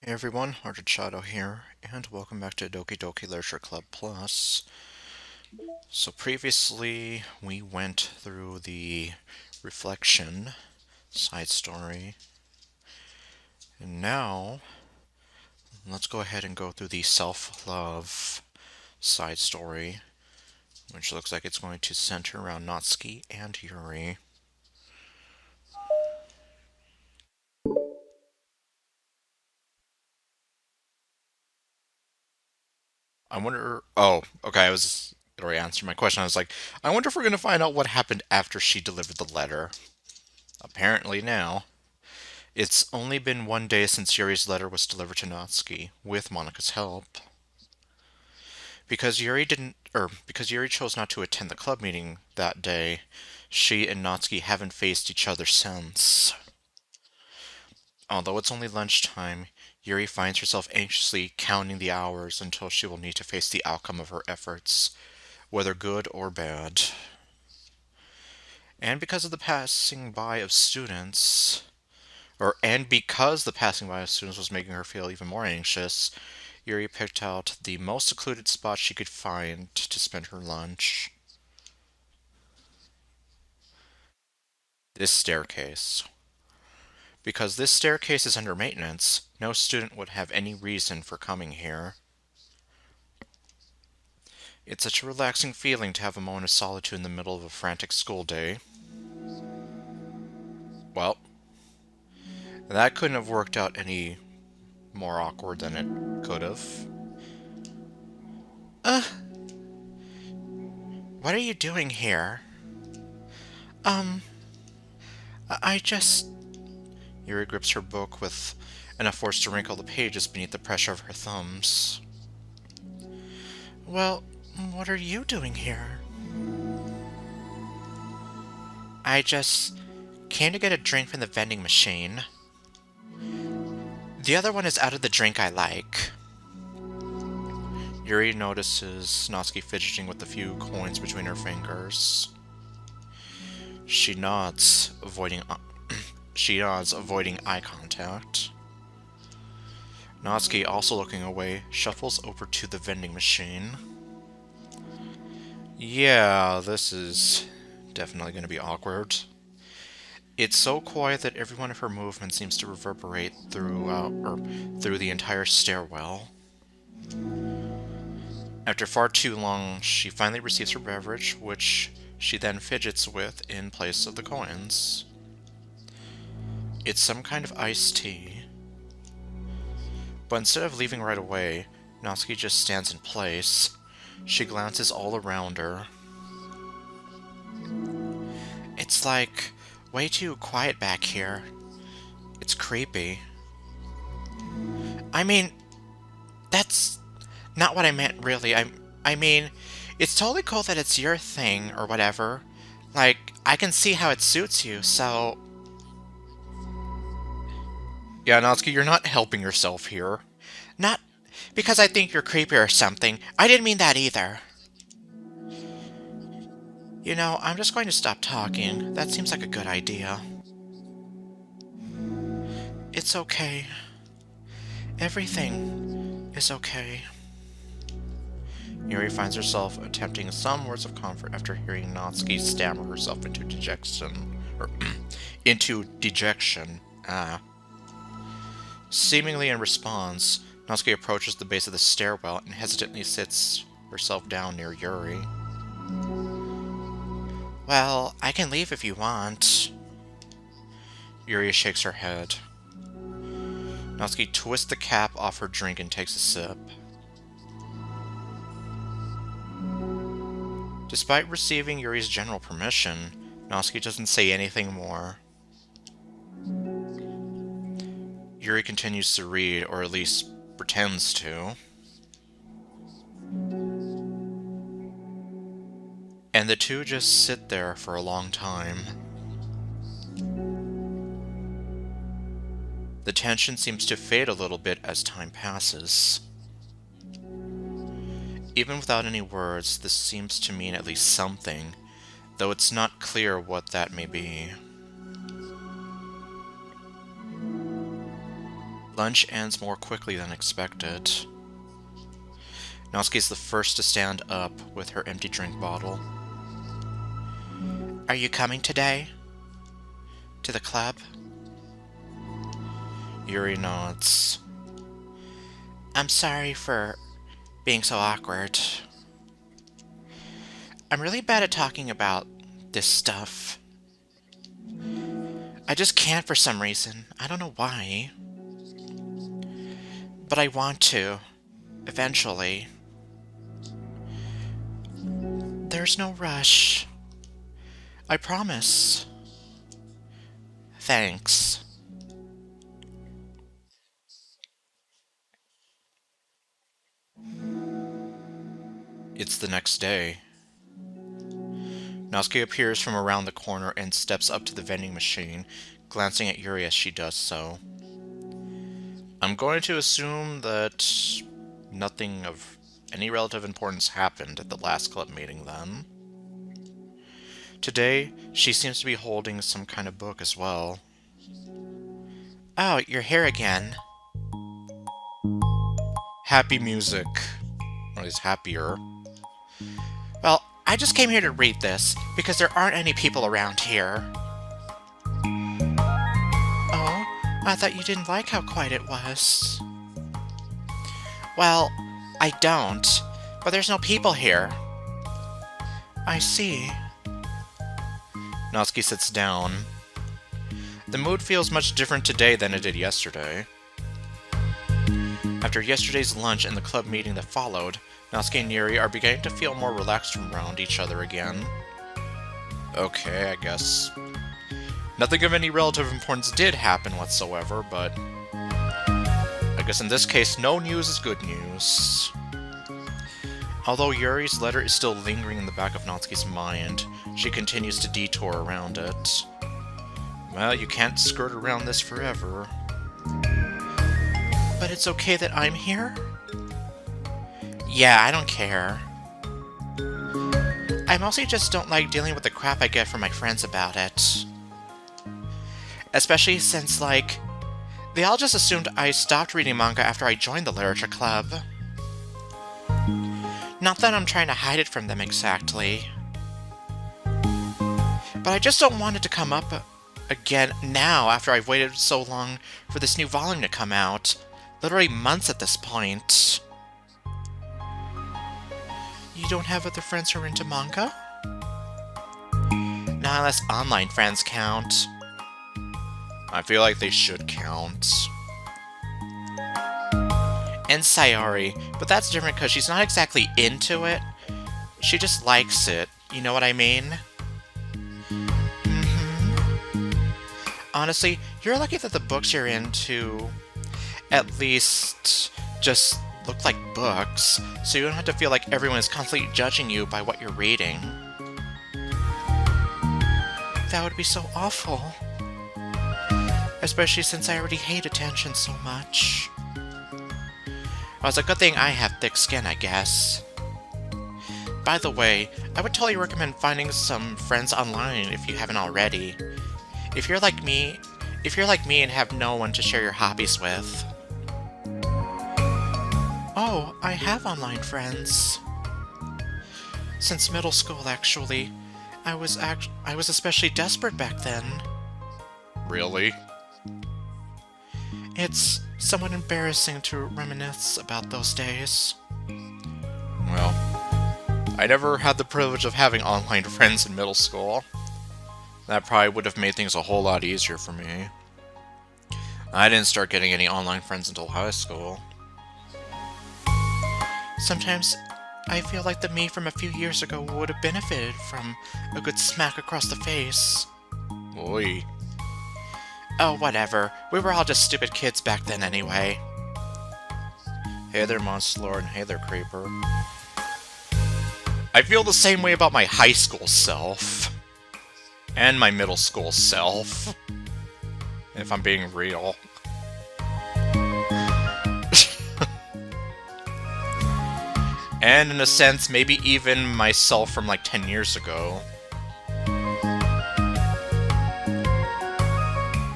Hey everyone, Hearted Shadow here, and welcome back to Doki Literature Club Plus. So previously we went through the Reflection side story, and now let's go ahead and go through the Self-Love side story, which looks like it's going to center around Natsuki and Yuri. I wonder. Oh, okay, I was. It already answered my question. I was like, I wonder if we're going to find out what happened after she delivered the letter. Apparently now. It's only been one day since Yuri's letter was delivered to Natsuki, with Monika's help. Because Yuri chose not to attend the club meeting that day, she and Natsuki haven't faced each other since. Although it's only lunchtime, Yuri finds herself anxiously counting the hours until she will need to face the outcome of her efforts, whether good or bad. And because of the passing by of students, and because the passing by of students was making her feel even more anxious, Yuri picked out the most secluded spot she could find to spend her lunch. This staircase. Because this staircase is under maintenance, no student would have any reason for coming here. It's such a relaxing feeling to have a moment of solitude in the middle of a frantic school day. Well, that couldn't have worked out any more awkward than it could have. Uh, what are you doing here? Um, I just... Yuri grips her book with enough force to wrinkle the pages beneath the pressure of her thumbs. Well, what are you doing here? I just came to get a drink from the vending machine. The other one is out of the drink I like. Yuri notices Natsuki fidgeting with the few coins between her fingers. She nods, avoiding eye contact. Natsuki, also looking away, shuffles over to the vending machine. Yeah, this is definitely going to be awkward. It's so quiet that every one of her movements seems to reverberate through the entire stairwell. After far too long, she finally receives her beverage, which she then fidgets with in place of the coins. It's some kind of iced tea. But instead of leaving right away, Natsuki just stands in place. She glances all around her. It's like way too quiet back here. It's creepy. I mean, that's not what I meant really. I mean, it's totally cool that it's your thing or whatever. Like, I can see how it suits you, so... Yeah, Natsuki, you're not helping yourself here. Not because I think you're creepy or something. I didn't mean that either. You know, I'm just going to stop talking. That seems like a good idea. It's okay. Everything is okay. Yuri finds herself attempting some words of comfort after hearing Natsuki stammer herself into dejection. Into dejection. Ah. Seemingly in response, Natsuki approaches the base of the stairwell and hesitantly sits herself down near Yuri. Well, I can leave if you want. Yuri shakes her head. Natsuki twists the cap off her drink and takes a sip. Despite receiving Yuri's general permission, Natsuki doesn't say anything more. Yuri continues to read, or at least pretends to. And the two just sit there for a long time. The tension seems to fade a little bit as time passes. Even without any words, this seems to mean at least something, though it's not clear what that may be. Lunch ends more quickly than expected. Natsuki's the first to stand up with her empty drink bottle. Are you coming today? To the club? Yuri nods. I'm sorry for being so awkward. I'm really bad at talking about this stuff. I just can't for some reason. I don't know why. But I want to. Eventually. There's no rush. I promise. Thanks. It's the next day. Natsuki appears from around the corner and steps up to the vending machine, glancing at Yuri as she does so. I'm going to assume that nothing of any relative importance happened at the last club meeting then. Today, she seems to be holding some kind of book as well. Oh, you're here again. Happy music. Or at least happier. Well, I just came here to read this, because there aren't any people around here. Oh, I thought you didn't like how quiet it was. Well, I don't, but there's no people here. I see. Natsuki sits down. The mood feels much different today than it did yesterday. After yesterday's lunch and the club meeting that followed, Natsuki and Yuri are beginning to feel more relaxed around each other again. Okay, I guess. Nothing of any relative importance did happen whatsoever, but I guess in this case, no news is good news. Although Yuri's letter is still lingering in the back of Natsuki's mind, she continues to detour around it. Well, you can't skirt around this forever. But it's okay that I'm here? Yeah, I don't care. I mostly just don't like dealing with the crap I get from my friends about it. Especially since, like, they all just assumed I stopped reading manga after I joined the literature club. Not that I'm trying to hide it from them exactly. But I just don't want it to come up again now after I've waited so long for this new volume to come out. Literally months at this point. You don't have other friends who are into manga? Not unless online friends count. I feel like they should count. And Sayori, but that's different because she's not exactly into it. She just likes it, you know what I mean? Honestly, you're lucky that the books you're into at least just look like books, so you don't have to feel like everyone is constantly judging you by what you're reading. That would be so awful. Especially since I already hate attention so much. Well, it's a good thing I have thick skin, I guess. By the way, I would totally recommend finding some friends online if you haven't already. If you're like me and have no one to share your hobbies with. Oh, I have online friends. Since middle school, actually. I was especially desperate back then. Really? It's somewhat embarrassing to reminisce about those days. Well, I never had the privilege of having online friends in middle school. That probably would have made things a whole lot easier for me. I didn't start getting any online friends until high school. Sometimes I feel like the me from a few years ago would have benefited from a good smack across the face. Oi. Oh, whatever. We were all just stupid kids back then anyway. Hey there, Monster Lord, and hey there, Creeper. I feel the same way about my high school self. And my middle school self. If I'm being real. And in a sense, maybe even myself from like 10 years ago.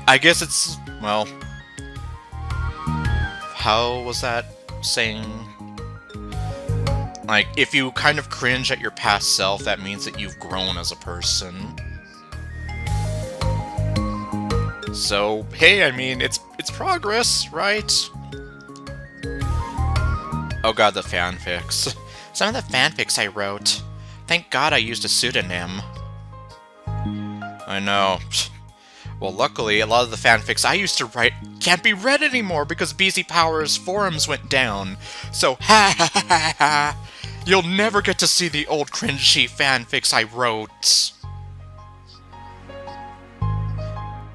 I guess it's, well, how was that saying? Like, if you kind of cringe at your past self, that means that you've grown as a person. So, hey, I mean, it's progress, right? Oh god, the fanfics. Some of the fanfics I wrote. Thank god I used a pseudonym. I know. Well, luckily, a lot of the fanfics I used to write can't be read anymore because BZ Power's forums went down. So, ha ha ha ha ha! You'll never get to see the old cringy fanfics I wrote.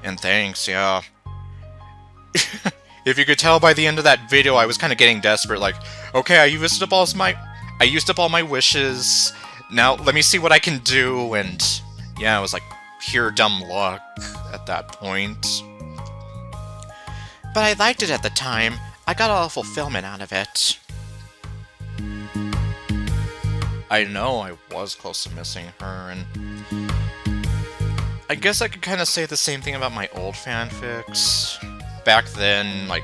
And thanks, yeah. If you could tell by the end of that video, I was kind of getting desperate, like, okay, I used up all my wishes, now let me see what I can do, and yeah, it was like pure dumb luck at that point. But I liked it at the time. I got a lot of fulfillment out of it. I know I was close to missing her, and I guess I could kind of say the same thing about my old fanfics. Back then, like,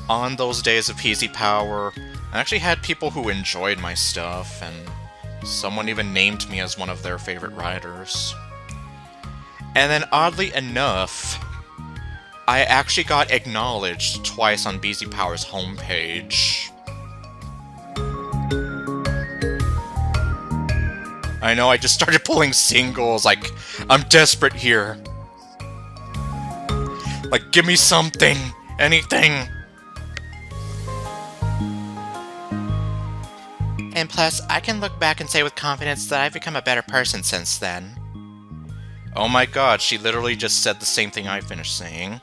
on those days of PZ Power, I actually had people who enjoyed my stuff, and someone even named me as one of their favorite writers. And then, oddly enough, I actually got acknowledged twice on BZ Power's homepage. I know, I just started pulling singles, like, I'm desperate here. Like, give me something! Anything! And plus, I can look back and say with confidence that I've become a better person since then. Oh my god, she literally just said the same thing I finished saying.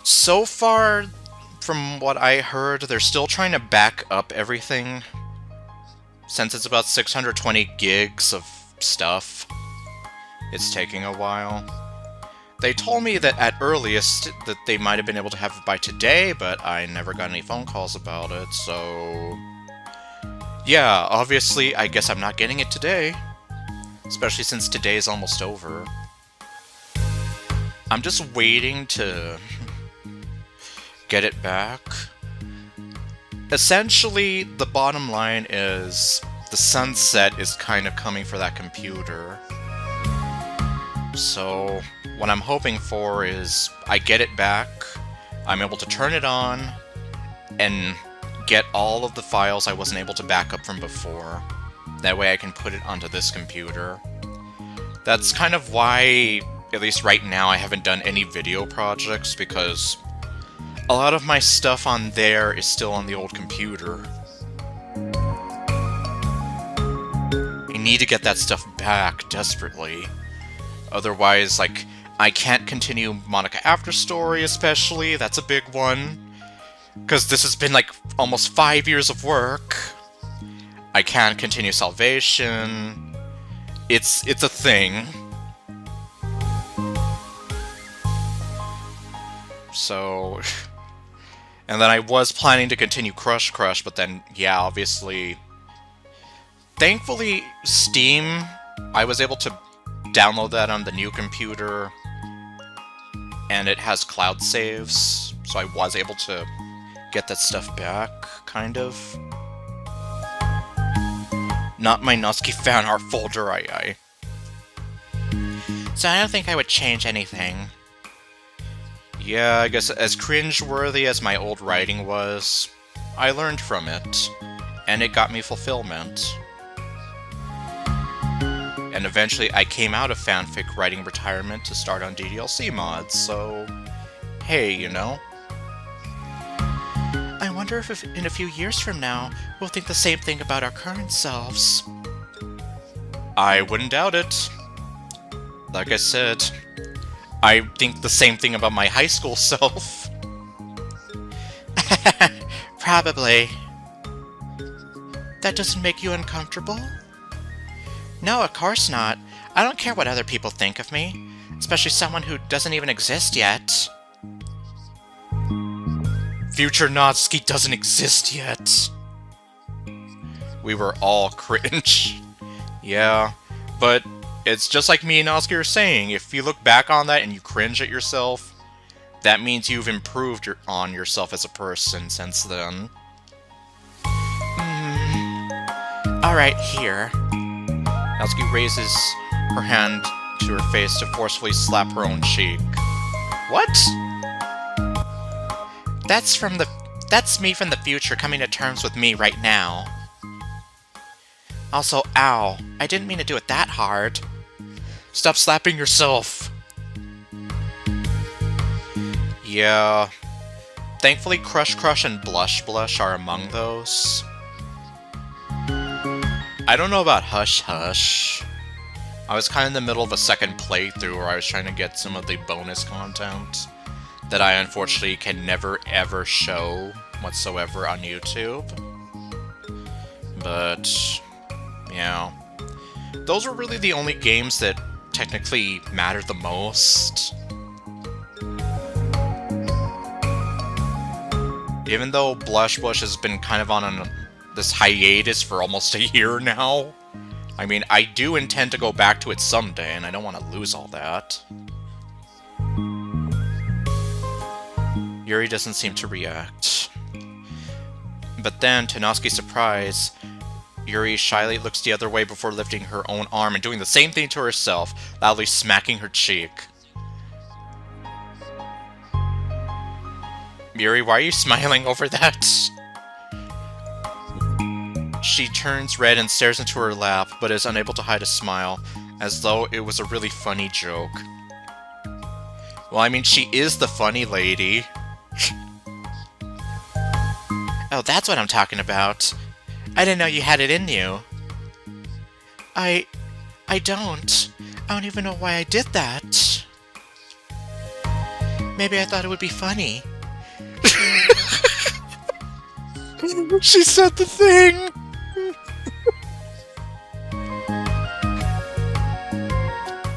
So far, from what I heard, they're still trying to back up everything. Since it's about 620 gigs of stuff, it's taking a while. They told me that at earliest that they might have been able to have it by today, but I never got any phone calls about it, so... yeah, obviously, I guess I'm not getting it today. Especially since today is almost over. I'm just waiting to get it back. Essentially, the bottom line is the sunset is kind of coming for that computer. So, what I'm hoping for is I get it back, I'm able to turn it on, and get all of the files I wasn't able to back up from before. That way I can put it onto this computer. That's kind of why, at least right now, I haven't done any video projects, because a lot of my stuff on there is still on the old computer. I need to get that stuff back, desperately. Otherwise, like, I can't continue Monica After Story, especially. That's a big one. Because this has been, like, almost 5 years of work. I can't continue Salvation. It's a thing. So... and then I was planning to continue Crush Crush, but then, yeah, obviously... thankfully, Steam, I was able to download that on the new computer, and it has cloud saves, so I was able to get that stuff back, kind of. Not my Nusky fan art folder, So I don't think I would change anything. Yeah, I guess as cringe-worthy as my old writing was, I learned from it, and it got me fulfillment. And eventually I came out of fanfic writing retirement to start on DDLC mods, so... hey, you know? I wonder if in a few years from now, we'll think the same thing about our current selves. I wouldn't doubt it. Like I said, I think the same thing about my high school self. Probably. That doesn't make you uncomfortable? No, of course not. I don't care what other people think of me. Especially someone who doesn't even exist yet. Future Natsuki doesn't exist yet. We were all cringe. Yeah, but It's just like me and Oscar are saying, if you look back on that and you cringe at yourself, that means you've improved on yourself as a person since then. Alright, here. Natsuki raises her hand to her face to forcefully slap her own cheek. What? That's me from the future coming to terms with me right now. Also, ow. I didn't mean to do it that hard. Stop slapping yourself. Yeah. Thankfully, Crush Crush and Blush Blush are among those. I don't know about Hush Hush. I was kind of in the middle of a second playthrough where I was trying to get some of the bonus content that I unfortunately can never ever show whatsoever on YouTube. But, yeah. Those were really the only games that technically mattered the most. Even though Blush Blush has been kind of on this hiatus for almost a year now. I mean, I do intend to go back to it someday, and I don't want to lose all that. Yuri doesn't seem to react. But then, to Natsuki's surprise, Yuri shyly looks the other way before lifting her own arm and doing the same thing to herself, loudly smacking her cheek. Yuri, why are you smiling over that? She turns red and stares into her lap, but is unable to hide a smile, as though it was a really funny joke. Well, I mean, she is the funny lady. Oh, that's what I'm talking about. I didn't know you had it in you. I don't. I don't even know why I did that. Maybe I thought it would be funny. She said the thing!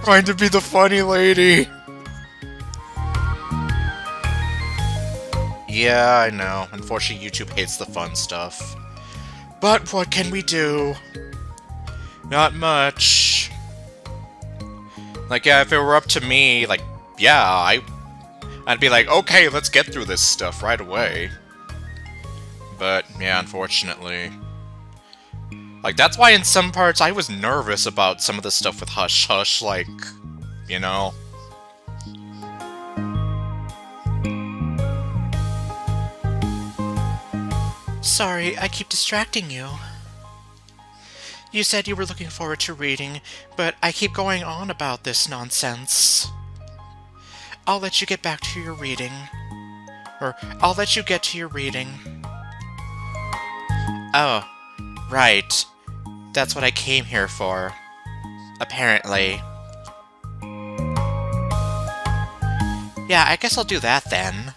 Trying to be the funny lady. Yeah, I know. Unfortunately, YouTube hates the fun stuff. But what can we do? Not much. Like, yeah, if it were up to me, like, yeah, I'd be like, okay, let's get through this stuff right away. But, yeah, unfortunately. Like, that's why in some parts I was nervous about some of the stuff with Hush Hush, like, you know. Sorry, I keep distracting you. You said you were looking forward to reading, but I keep going on about this nonsense. I'll let you get back to your reading. Or, I'll let you get to your reading. Oh, right. That's what I came here for. Apparently. Yeah, I guess I'll do that then.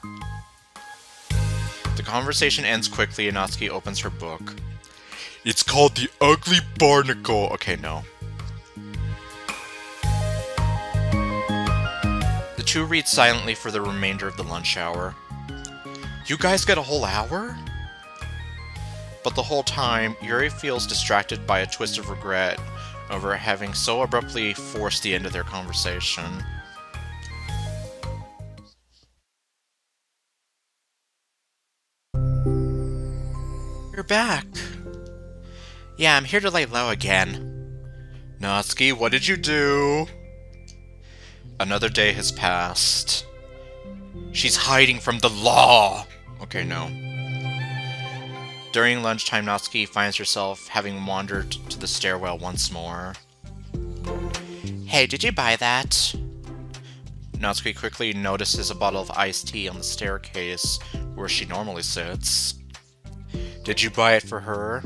The conversation ends quickly and Natsuki opens her book. It's called The Ugly Barnacle. Okay, no. The two read silently for the remainder of the lunch hour. You guys get a whole hour? But the whole time, Yuri feels distracted by a twist of regret over having so abruptly forced the end of their conversation. You're back. Yeah, I'm here to lay low again. Natsuki, what did you do? Another day has passed. She's hiding from the law! Okay, no. During lunchtime, Natsuki finds herself having wandered to the stairwell once more. Hey, did you buy that? Natsuki quickly notices a bottle of iced tea on the staircase where she normally sits. Did you buy it for her?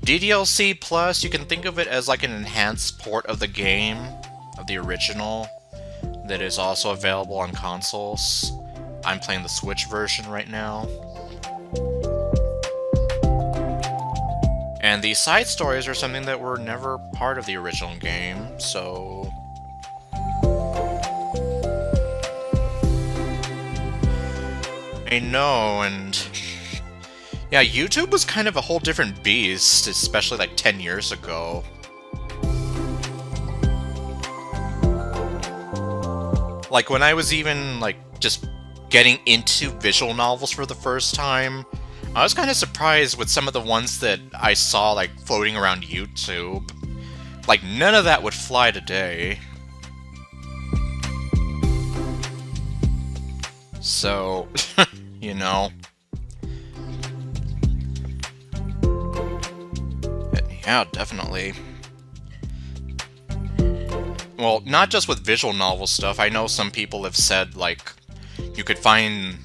DDLC Plus, you can think of it as like an enhanced port of the game, of the original, that is also available on consoles. I'm playing the Switch version right now. And the side stories are something that were never part of the original game, so... I know, and... yeah, YouTube was kind of a whole different beast, especially like 10 years ago. Like, when I was even, like, just getting into visual novels for the first time, I was kind of surprised with some of the ones that I saw, like, floating around YouTube. Like, none of that would fly today. So, you know. Yeah, definitely. Well, not just with visual novel stuff. I know some people have said, like, you could find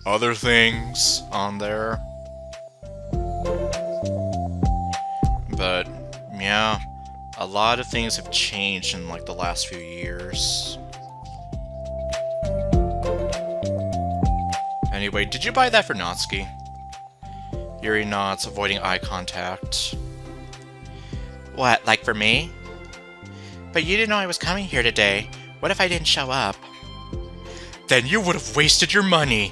other things on there. But, yeah, a lot of things have changed in, like, the last few years. Anyway, did you buy that for Natsuki? Yuri nods, avoiding eye contact. What, like for me? But you didn't know I was coming here today. What if I didn't show up? Then you would have wasted your money!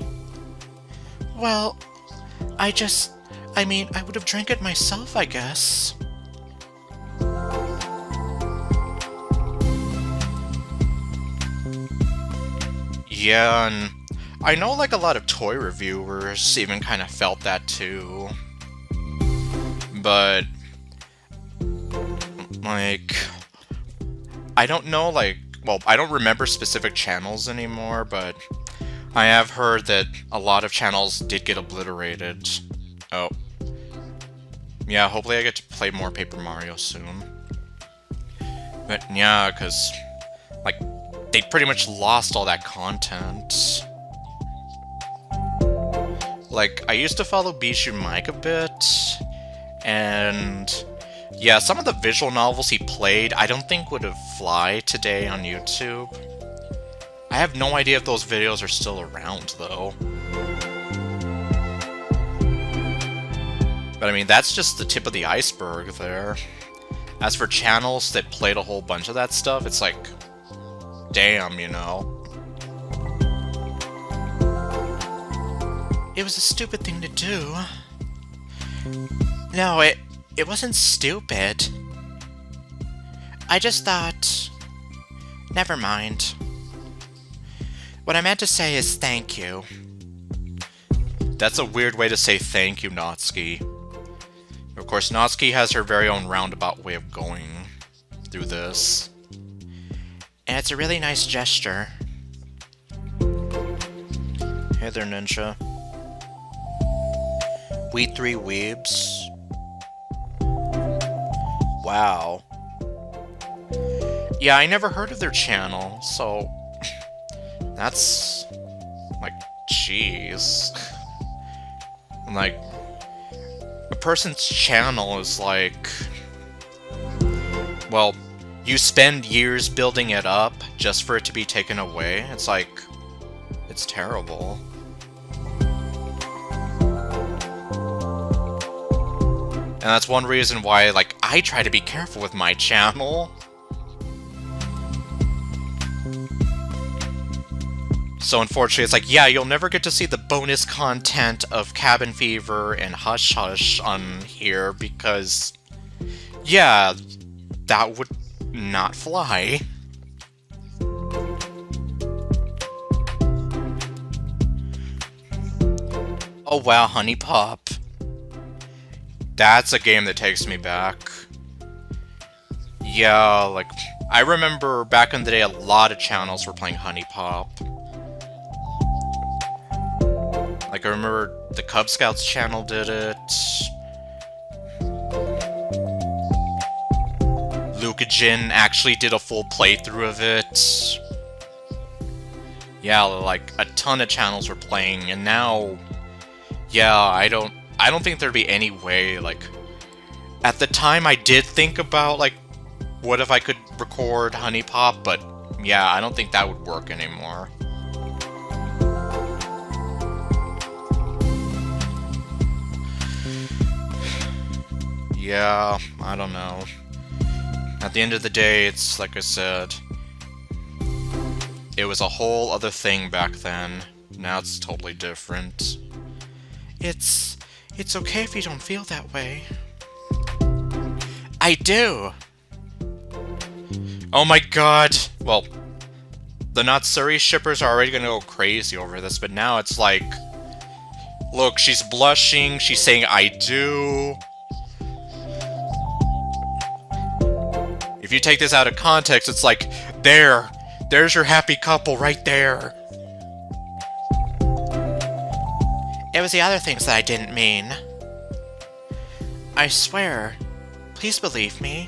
Well, I would have drank it myself, I guess. Yeah, and I know, like, a lot of toy reviewers even kind of felt that too. But, like, I don't know, like, well, I don't remember specific channels anymore, but I have heard that a lot of channels did get obliterated. Oh. Yeah, hopefully I get to play more Paper Mario soon. But yeah, because, like, they pretty much lost all that content. Like, I used to follow Bijou Mike a bit, and yeah, some of the visual novels he played I don't think would have fly today on YouTube. I have no idea if those videos are still around, though. But I mean, that's just the tip of the iceberg there. As for channels that played a whole bunch of that stuff, it's like, damn, you know. It was a stupid thing to do. No, it wasn't stupid. I just thought... Never mind. What I meant to say is thank you. That's a weird way to say thank you, Natsuki. Of course, Natsuki has her very own roundabout way of going through this. And it's a really nice gesture. Hey there, Ninja. We Three Weebs. Wow. Yeah, I never heard of their channel, so... That's... like, jeez. Like... a person's channel is like... well, you spend years building it up just for it to be taken away. It's like... it's terrible. And that's one reason why, like, I try to be careful with my channel. So unfortunately, it's like, yeah, you'll never get to see the bonus content of Cabin Fever and Hush Hush on here because, yeah, that would not fly. Oh wow, Honey Pop. That's a game that takes me back. Yeah, like, I remember back in the day a lot of channels were playing Honey Pop. Like, I remember the Cub Scouts channel did it. Lucajin actually did a full playthrough of it. Yeah, like, a ton of channels were playing, and now... yeah, I don't think there'd be any way, like... at the time, I did think about, like, what if I could record Honey Pop, but yeah, I don't think that would work anymore. Yeah, I don't know. At the end of the day, it's like I said, it was a whole other thing back then. Now it's totally different. It's okay if you don't feel that way. I do! Oh my god! Well, The Natsuri shippers are already gonna go crazy over this, but now it's like, look, she's blushing, she's saying I do. If you take this out of context, it's like, there's your happy couple right there. It was the other things that I didn't mean. I swear. Please believe me.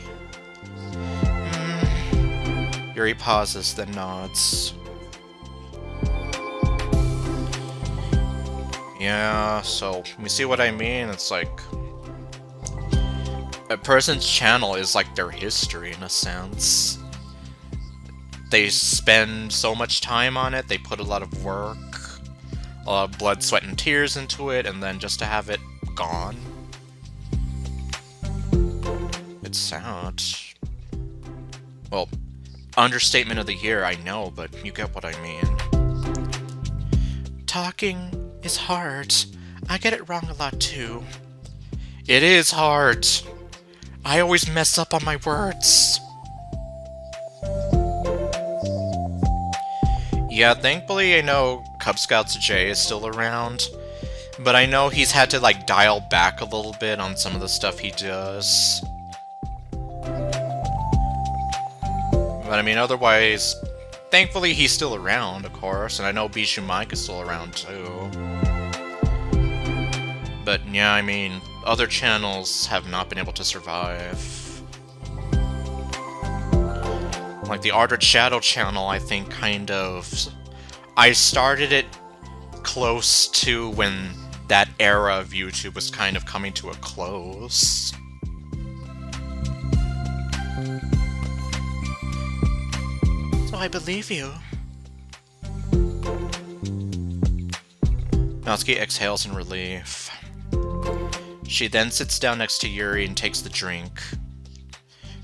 Yuri pauses, then nods. Yeah, so, you see what I mean? It's like... a person's channel is like their history, in a sense. They spend so much time on it, they put a lot of work, a lot of blood, sweat, and tears into it, and then just to have it gone. It's sad. Well, understatement of the year, I know, but you get what I mean. Talking is hard. I get it wrong a lot, too. It is hard. I always mess up on my words. Yeah, thankfully I know Cub Scouts J is still around, but I know he's had to like dial back a little bit on some of the stuff he does. But I mean, otherwise, thankfully he's still around, of course, and I know Bijou Mike is still around too. But yeah, I mean, other channels have not been able to survive. Like the Ardred Shadow channel, I think kind of... I started it close to when that era of YouTube was kind of coming to a close. So I believe you. Natsuki exhales in relief. She then sits down next to Yuri and takes the drink.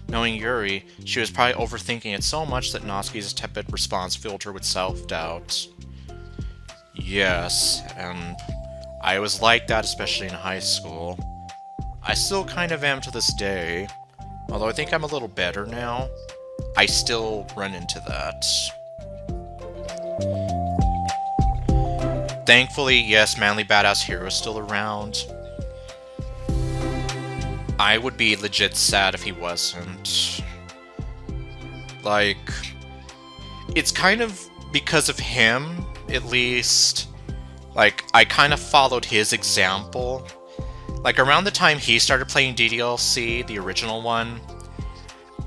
Knowing Yuri, she was probably overthinking it so much that Natsuki's tepid response filled her with self-doubt. Yes, and I was like that, especially in high school. I still kind of am to this day, although I think I'm a little better now. I still run into that. Thankfully, yes, Manly Badass Hero is still around. I would be legit sad if he wasn't. Like, it's kind of because of him, at least. Like, I kind of followed his example. Like, around the time he started playing DDLC, the original one,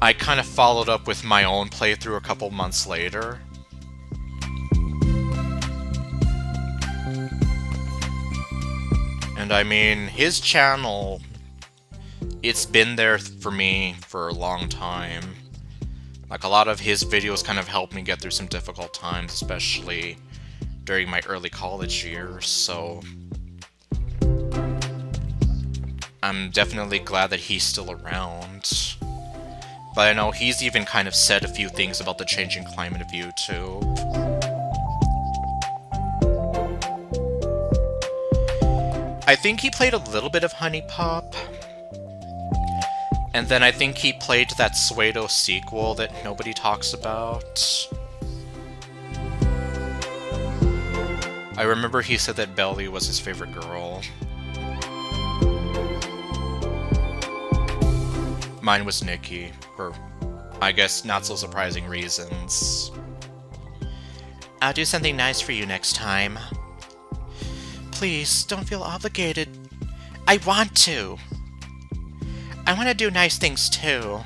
I kind of followed up with my own playthrough a couple months later. And I mean, his channel... it's been there for me for a long time. Like, a lot of his videos kind of helped me get through some difficult times, especially during my early college years, so... I'm definitely glad that he's still around. But I know he's even kind of said a few things about the changing climate of YouTube. I think he played a little bit of Honey Pop. And then I think he played that Suedo sequel that nobody talks about. I remember he said that Belly was his favorite girl. Mine was Nikki, for, I guess, not so surprising reasons. I'll do something nice for you next time. Please, don't feel obligated. I want to! I want to do nice things too.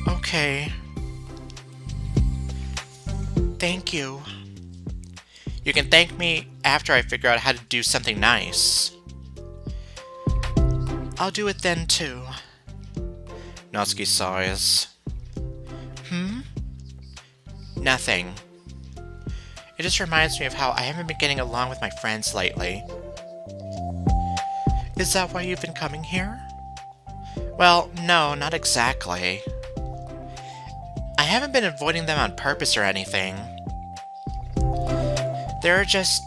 Okay. Thank you. You can thank me after I figure out how to do something nice. I'll do it then too. Natsuki sighs. Nothing. It just reminds me of how I haven't been getting along with my friends lately. Is that why you've been coming here? Well, no, not exactly. I haven't been avoiding them on purpose or anything. There are just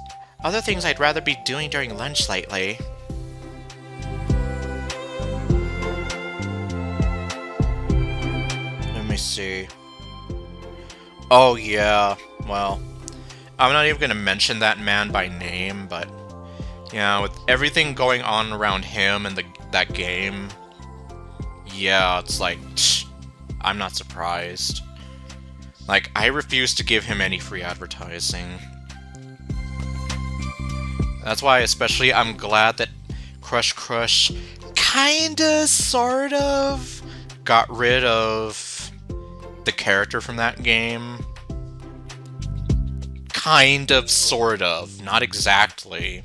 other things I'd rather be doing during lunch lately. Let me see. Oh yeah, well, I'm not even gonna mention that man by name, but yeah, with everything going on around him and that game, yeah, it's like, I'm not surprised. Like, I refuse to give him any free advertising. That's why, especially, I'm glad that Crush Crush kinda, sort of, got rid of the character from that game. Kind of, sort of, not exactly.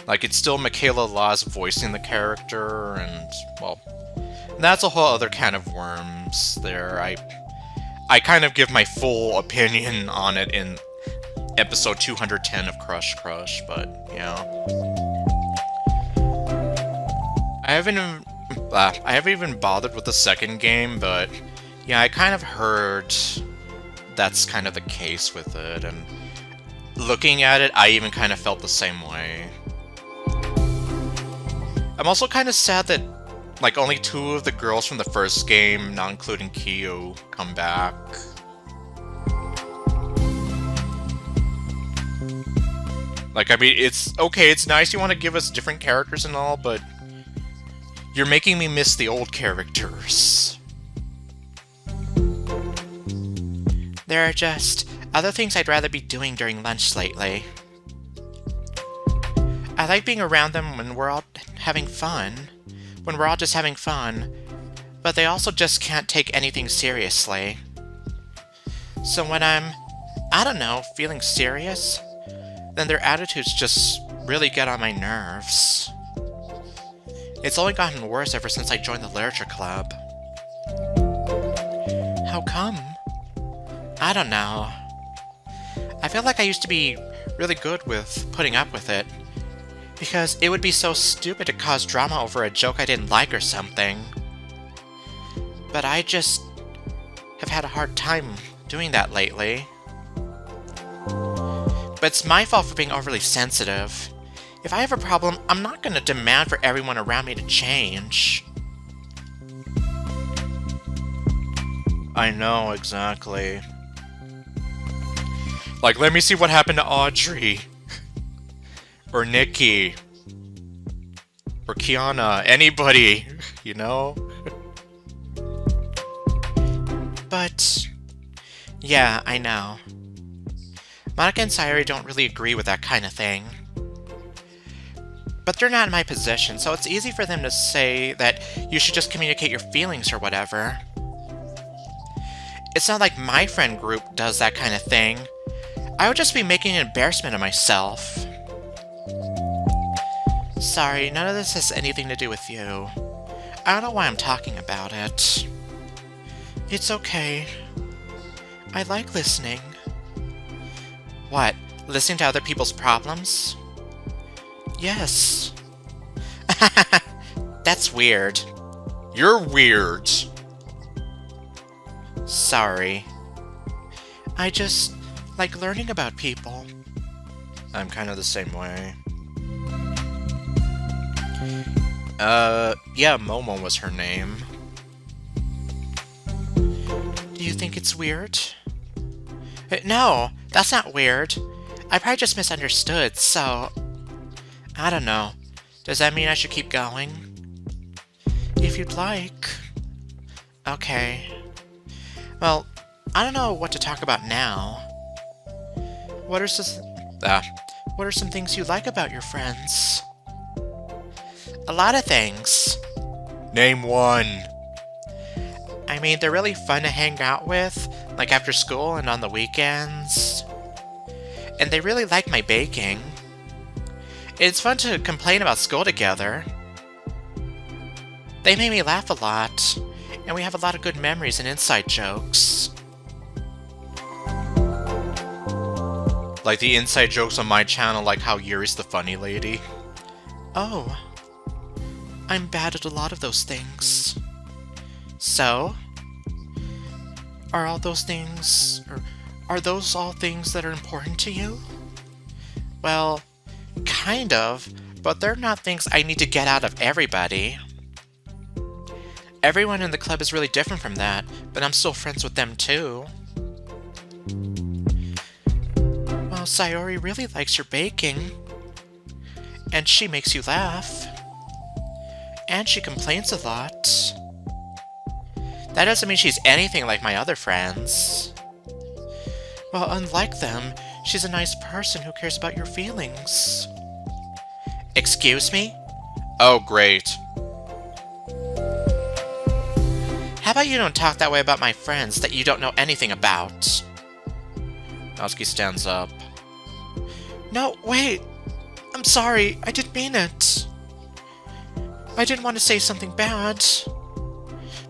Like, it's still Michaela Laws voicing the character, and, well, that's a whole other can of worms there. I kind of give my full opinion on it in episode 210 of Crush Crush, but, yeah. I haven't even bothered with the second game, but, yeah, I kind of heard that's kind of the case with it, and looking at it, I even kind of felt the same way. I'm also kind of sad that, like, only 2 of the girls from the first game, not including Kyo, come back. Like, I mean, it's okay, it's nice you want to give us different characters and all, but you're making me miss the old characters. There are just other things I'd rather be doing during lunch lately. I like being around them when we're all having fun. When we're all just having fun. But they also just can't take anything seriously. So when I'm, I don't know, feeling serious, then their attitudes just really get on my nerves. It's only gotten worse ever since I joined the literature club. How come? I don't know. I feel like I used to be really good with putting up with it. Because it would be so stupid to cause drama over a joke I didn't like or something. But I just have had a hard time doing that lately. But it's my fault for being overly sensitive. If I have a problem, I'm not going to demand for everyone around me to change. I know, exactly. Like, let me see what happened to Audrey. Or Nikki. Or Kiana. Anybody. You know? But yeah, I know. Monica and Sayori don't really agree with that kind of thing. But they're not in my position, so it's easy for them to say that you should just communicate your feelings or whatever. It's not like my friend group does that kind of thing. I would just be making an embarrassment of myself. Sorry, none of this has anything to do with you. I don't know why I'm talking about it. It's okay. I like listening. What? Listening to other people's problems? Yes. That's weird. You're weird. Sorry. I just like learning about people. I'm kind of the same way. Yeah, Momo was her name. Do you think it's weird? No, that's not weird. I probably just misunderstood, so... I don't know. Does that mean I should keep going? If you'd like. Okay. Well, I don't know what to talk about now. What are some things you like about your friends? A lot of things. Name one. I mean, they're really fun to hang out with, like after school and on the weekends. And they really like my baking. It's fun to complain about school together. They make me laugh a lot, and we have a lot of good memories and inside jokes. Like the inside jokes on my channel, like how Yuri's the funny lady. Oh. I'm bad at a lot of those things. So? Are all those things... Are those all things that are important to you? Well, kind of, but they're not things I need to get out of everybody. Everyone in the club is really different from that, but I'm still friends with them too. Well, Sayori really likes your baking. And she makes you laugh. And she complains a lot. That doesn't mean she's anything like my other friends. Well, unlike them, she's a nice person who cares about your feelings. Excuse me? Oh, great. How about you don't talk that way about my friends that you don't know anything about? Natsuki stands up. No, wait! I'm sorry, I didn't mean it. I didn't want to say something bad.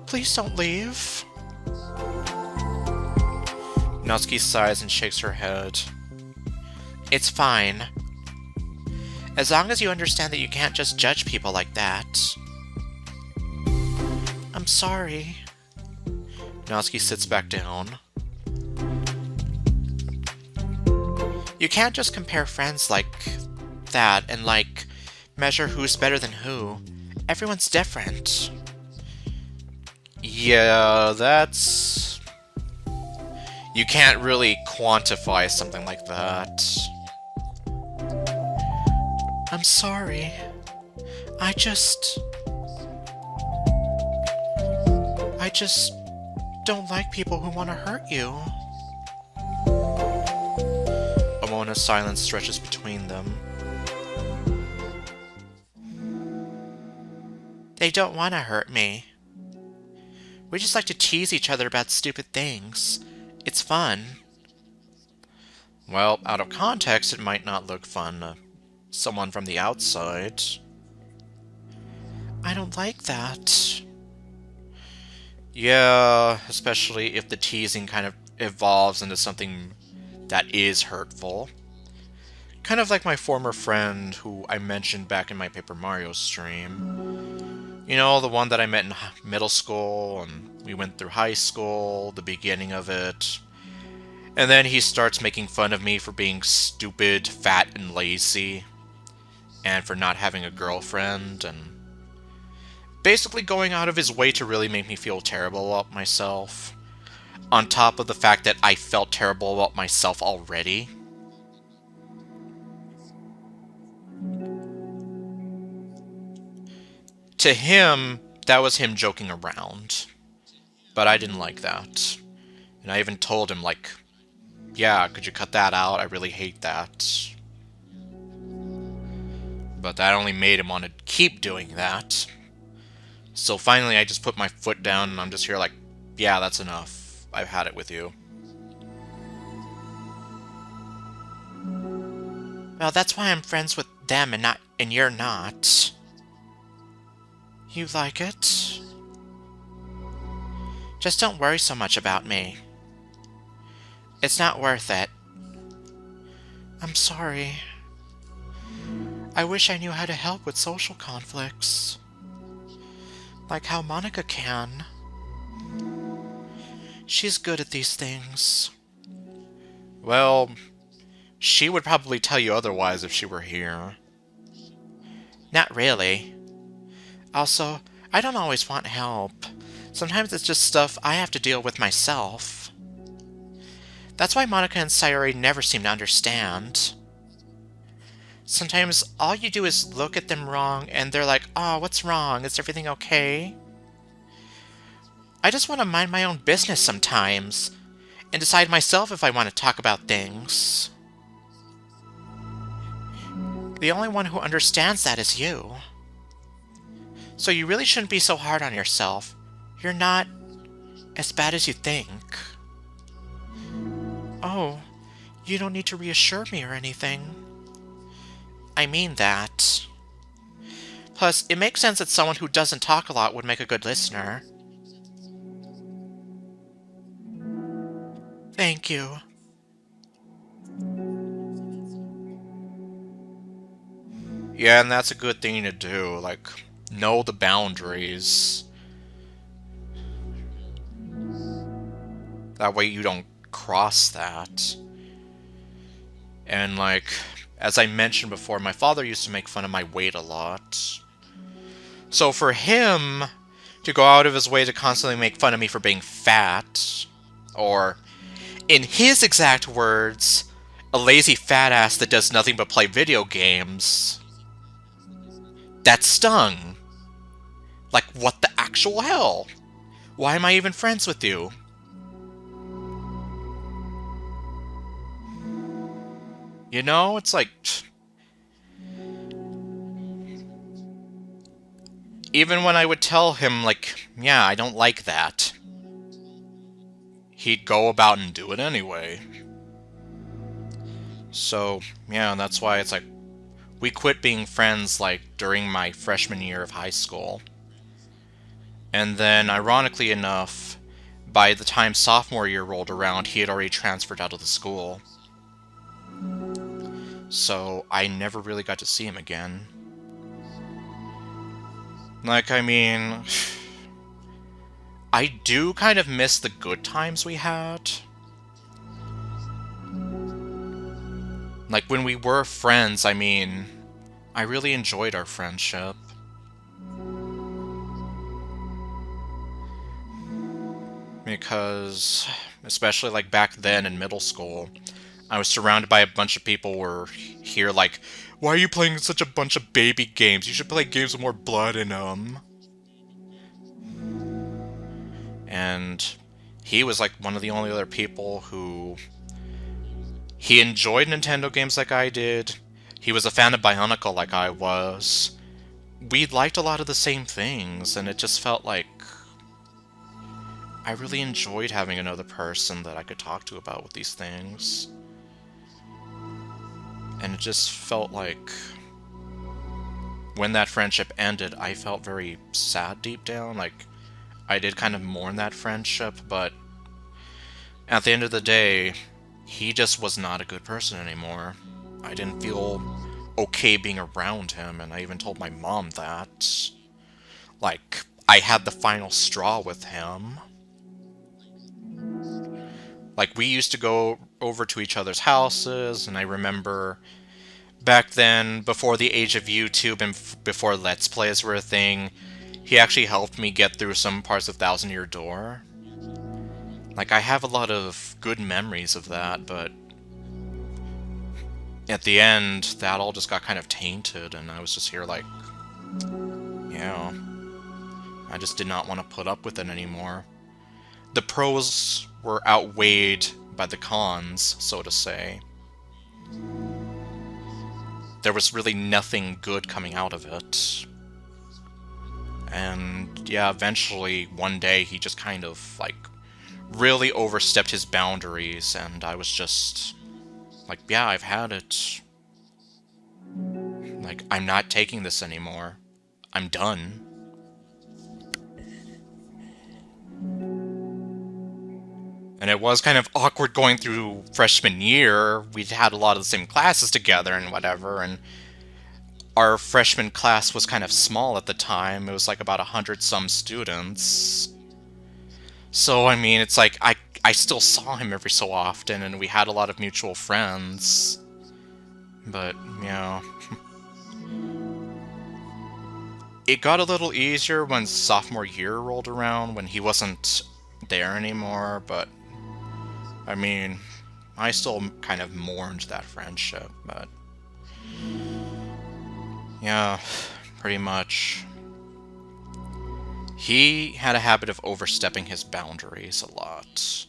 Please don't leave. Natsuki sighs and shakes her head. It's fine. As long as you understand that you can't just judge people like that. I'm sorry. Natsuki sits back down. You can't just compare friends like that and, like, measure who's better than who. Everyone's different. Yeah, that's... You can't really quantify something like that. I'm sorry. I just don't like people who want to hurt you. A moment of silence stretches between them. They don't want to hurt me. We just like to tease each other about stupid things. It's fun. Well, out of context, it might not look fun to someone from the outside. I don't like that. Yeah, especially if the teasing kind of evolves into something that is hurtful. Kind of like my former friend who I mentioned back in my Paper Mario stream. You know, the one that I met in middle school, and we went through high school, the beginning of it. And then he starts making fun of me for being stupid, fat, and lazy. And for not having a girlfriend, and basically going out of his way to really make me feel terrible about myself. On top of the fact that I felt terrible about myself already. To him, that was him joking around. But I didn't like that. And I even told him, like, yeah, could you cut that out? I really hate that. But that only made him want to keep doing that. So finally I just put my foot down and I'm just here like, yeah, that's enough. I've had it with you. Well, that's why I'm friends with them and you're not. You like it? Just don't worry so much about me. It's not worth it. I'm sorry. I wish I knew how to help with social conflicts. Like how Monica can. She's good at these things. Well, she would probably tell you otherwise if she were here. Not really. Also, I don't always want help. Sometimes it's just stuff I have to deal with myself. That's why Monica and Sayori never seem to understand. Sometimes all you do is look at them wrong and they're like, "Oh, what's wrong? Is everything okay?" I just want to mind my own business sometimes and decide myself if I want to talk about things. The only one who understands that is you. So you really shouldn't be so hard on yourself. You're not as bad as you think. Oh, you don't need to reassure me or anything. I mean that. Plus, it makes sense that someone who doesn't talk a lot would make a good listener. Thank you. Yeah, and that's a good thing to do, like, know the boundaries. That way you don't cross that. And, like, as I mentioned before, my father used to make fun of my weight a lot. So for him to go out of his way to constantly make fun of me for being fat. Or, in his exact words, a lazy fat ass that does nothing but play video games. That stung. Like, what the actual hell? Why am I even friends with you? You know, it's like... Even when I would tell him, like, yeah, I don't like that, he'd go about and do it anyway. So, yeah, that's why it's like, we quit being friends, like, during my freshman year of high school. And then, ironically enough, by the time sophomore year rolled around, he had already transferred out of the school. So, I never really got to see him again. Like, I mean... I do kind of miss the good times we had. Like, when we were friends, I mean... I really enjoyed our friendship. Because, especially like back then in middle school, I was surrounded by a bunch of people who were here like, why are you playing such a bunch of baby games? You should play games with more blood in them. And he was like one of the only other people who... He enjoyed Nintendo games like I did. He was a fan of Bionicle like I was. We liked a lot of the same things, and it just felt like... I really enjoyed having another person that I could talk to about with these things. And it just felt like... When that friendship ended, I felt very sad deep down. Like, I did kind of mourn that friendship, but... At the end of the day, he just was not a good person anymore. I didn't feel okay being around him, and I even told my mom that. Like, I had the final straw with him. Like, we used to go over to each other's houses, and I remember back then, before the age of YouTube and before Let's Plays were a thing, he actually helped me get through some parts of Thousand Year Door. Like, I have a lot of good memories of that, but at the end, that all just got kind of tainted, and I was just here like, yeah, I just did not want to put up with it anymore. The pros were outweighed by the cons, so to say. There was really nothing good coming out of it. And yeah, eventually, one day, he just kind of, like, really overstepped his boundaries, and I was just like, yeah, I've had it. Like, I'm not taking this anymore. I'm done. And it was kind of awkward going through freshman year. We'd had a lot of the same classes together and whatever, and our freshman class was kind of small at the time. It was like about 100-some students. So, I mean, it's like, I still saw him every so often, and we had a lot of mutual friends. But, you know... It got a little easier when sophomore year rolled around, when he wasn't there anymore, but... I mean, I still kind of mourned that friendship, but... Yeah, pretty much. He had a habit of overstepping his boundaries a lot.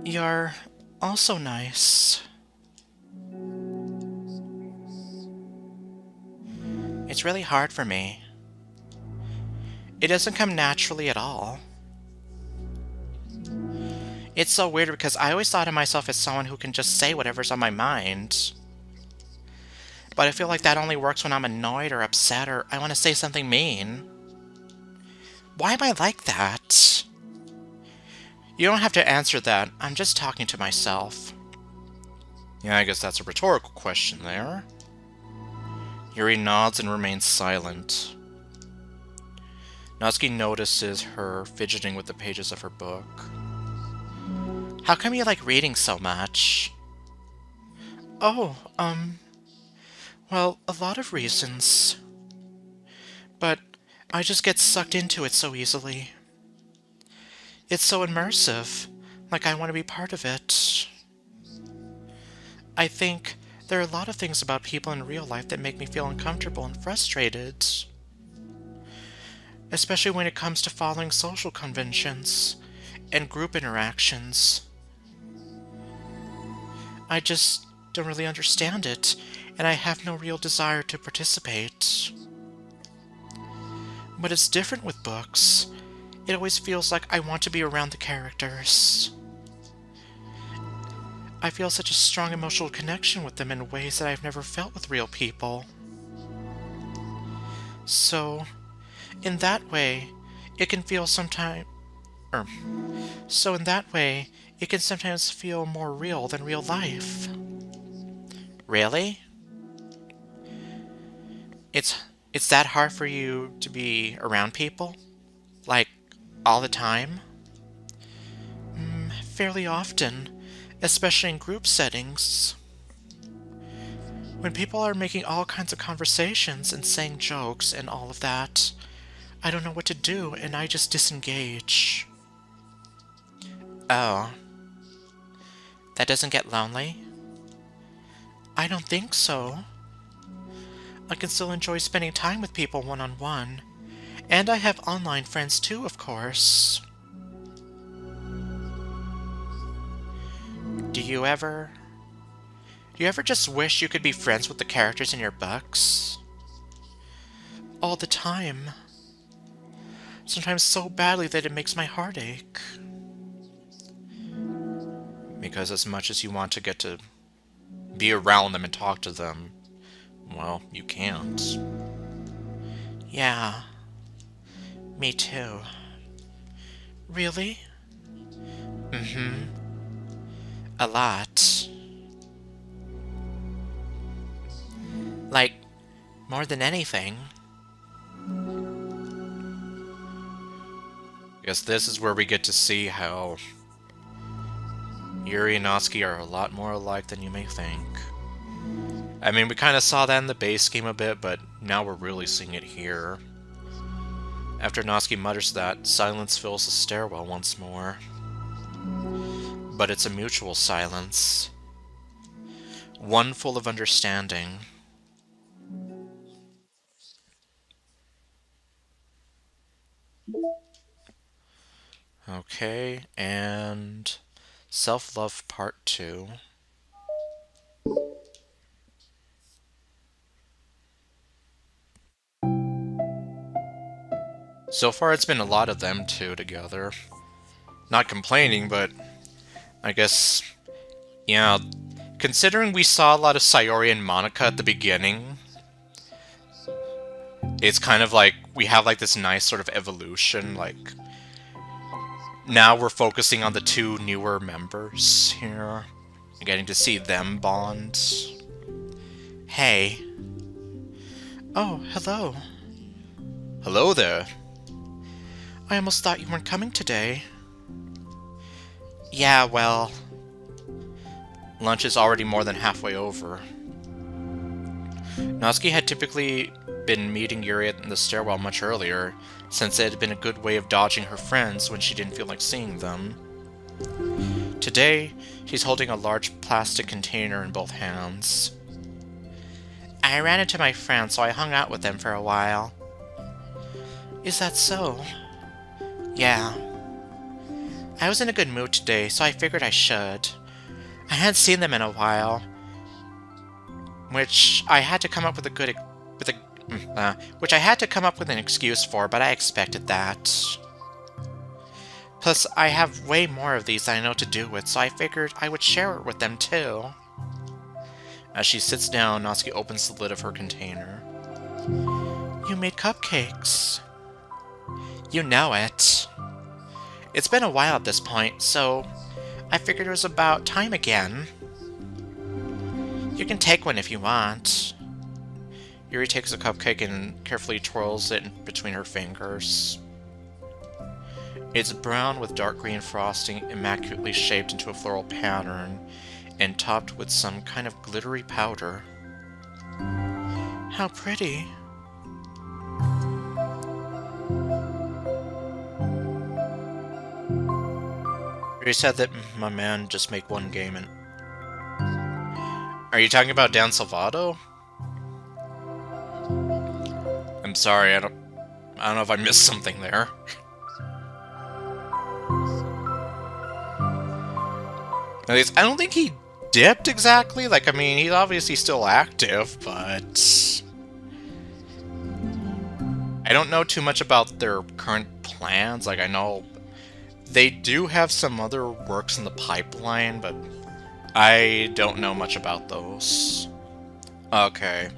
You're also nice. It's really hard for me. It doesn't come naturally at all. It's so weird because I always thought of myself as someone who can just say whatever's on my mind. But I feel like that only works when I'm annoyed or upset or I want to say something mean. Why am I like that? You don't have to answer that. I'm just talking to myself. Yeah, I guess that's a rhetorical question there. Yuri nods and remains silent. Natsuki notices her fidgeting with the pages of her book. How come you like reading so much? Oh, Well, a lot of reasons. But I just get sucked into it so easily. It's so immersive, like I want to be part of it. I think there are a lot of things about people in real life that make me feel uncomfortable and frustrated. Especially when it comes to following social conventions and group interactions. I just don't really understand it, and I have no real desire to participate. But it's different with books. It always feels like I want to be around the characters. I feel such a strong emotional connection with them in ways that I've never felt with real people. So, in that way, it can feel sometimes... Er, so in that way, it can sometimes feel more real than real life. Really? It's that hard for you to be around people? Like, all the time? Fairly often, especially in group settings. When people are making all kinds of conversations and saying jokes and all of that, I don't know what to do and I just disengage. Oh, that doesn't get lonely? I don't think so. I can still enjoy spending time with people one-on-one. And I have online friends too, of course. Do you ever... Do you ever just wish you could be friends with the characters in your books? All the time. Sometimes so badly that it makes my heart ache. Because as much as you want to get to be around them and talk to them, well, you can't. Yeah. Me too. Really? Mm-hmm. A lot. Like, more than anything. I guess this is where we get to see how Yuri and Natsuki are a lot more alike than you may think. I mean, we kind of saw that in the base game a bit, but now we're really seeing it here. After Natsuki mutters that, silence fills the stairwell once more. But it's a mutual silence. One full of understanding. Okay, and Self-Love Part 2. So far it's been a lot of them two together. Not complaining, but I guess, yeah, considering we saw a lot of Sayori and Monica at the beginning, it's kind of like we have like this nice sort of evolution, like now we're focusing on the two newer members here, and getting to see them bond. Hey. Oh, hello. Hello there. I almost thought you weren't coming today. Yeah, well, lunch is already more than halfway over. Natsuki had typically been meeting Yuri in the stairwell much earlier, since it had been a good way of dodging her friends when she didn't feel like seeing them. Today, she's holding a large plastic container in both hands. I ran into my friends, so I hung out with them for a while. Is that so? Yeah. I was in a good mood today, so I figured I should. I hadn't seen them in a while, which I had to come up with which I had to come up with an excuse for, but I expected that. Plus, I have way more of these than I know what to do with, so I figured I would share it with them too. As she sits down, Natsuki opens the lid of her container. You made cupcakes. You know it. It's been a while at this point, so I figured it was about time again. You can take one if you want. Yuri takes a cupcake and carefully twirls it between her fingers. It's brown with dark green frosting, immaculately shaped into a floral pattern, and topped with some kind of glittery powder. How pretty. You said that my man just make one game and... Are you talking about Dan Salvato? I'm sorry, I don't know if I missed something there. At least, I don't think he dipped exactly. Like, I mean, he's obviously still active, but... I don't know too much about their current plans. Like, I know they do have some other works in the pipeline, but I don't know much about those. Okay.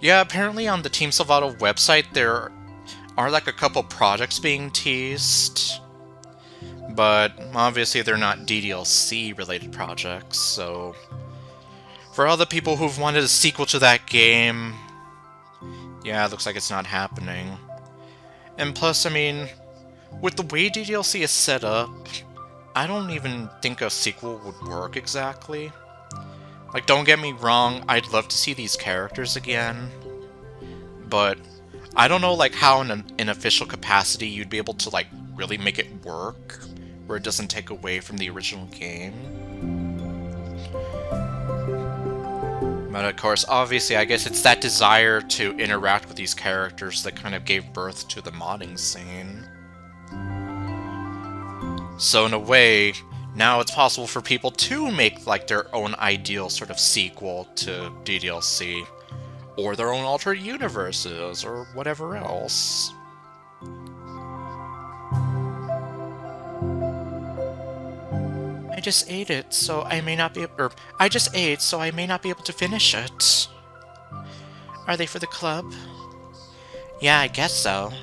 Yeah, apparently on the Team Salvato website, there are like a couple projects being teased. But obviously they're not DDLC-related projects, so... For all the people who've wanted a sequel to that game... Yeah, it looks like it's not happening. And plus, I mean, with the way DDLC is set up, I don't even think a sequel would work exactly. Like, don't get me wrong, I'd love to see these characters again. But I don't know, like, how in an official capacity you'd be able to, like, really make it work, where it doesn't take away from the original game. But of course, obviously, I guess it's that desire to interact with these characters that kind of gave birth to the modding scene. So in a way, now it's possible for people to make like their own ideal sort of sequel to DDLC, or their own alternate universes, or whatever else. I just ate it, so I may not be I just ate, so I may not be able to finish it. Are they for the club? Yeah, I guess so.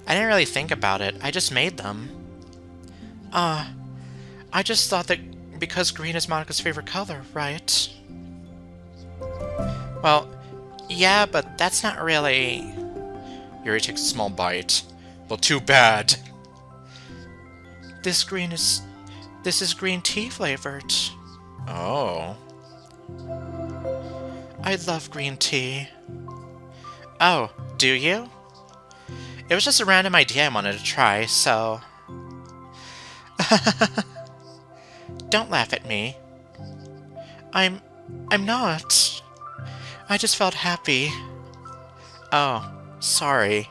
I didn't really think about it, I just made them. I just thought that because green is Monica's favorite color, right? Well, yeah, but that's not really... Yuri takes a small bite. Well, too bad. This is green tea flavored. Oh. I love green tea. Oh, do you? It was just a random idea I wanted to try, so... Don't laugh at me. I'm not. I just felt happy. Oh, sorry.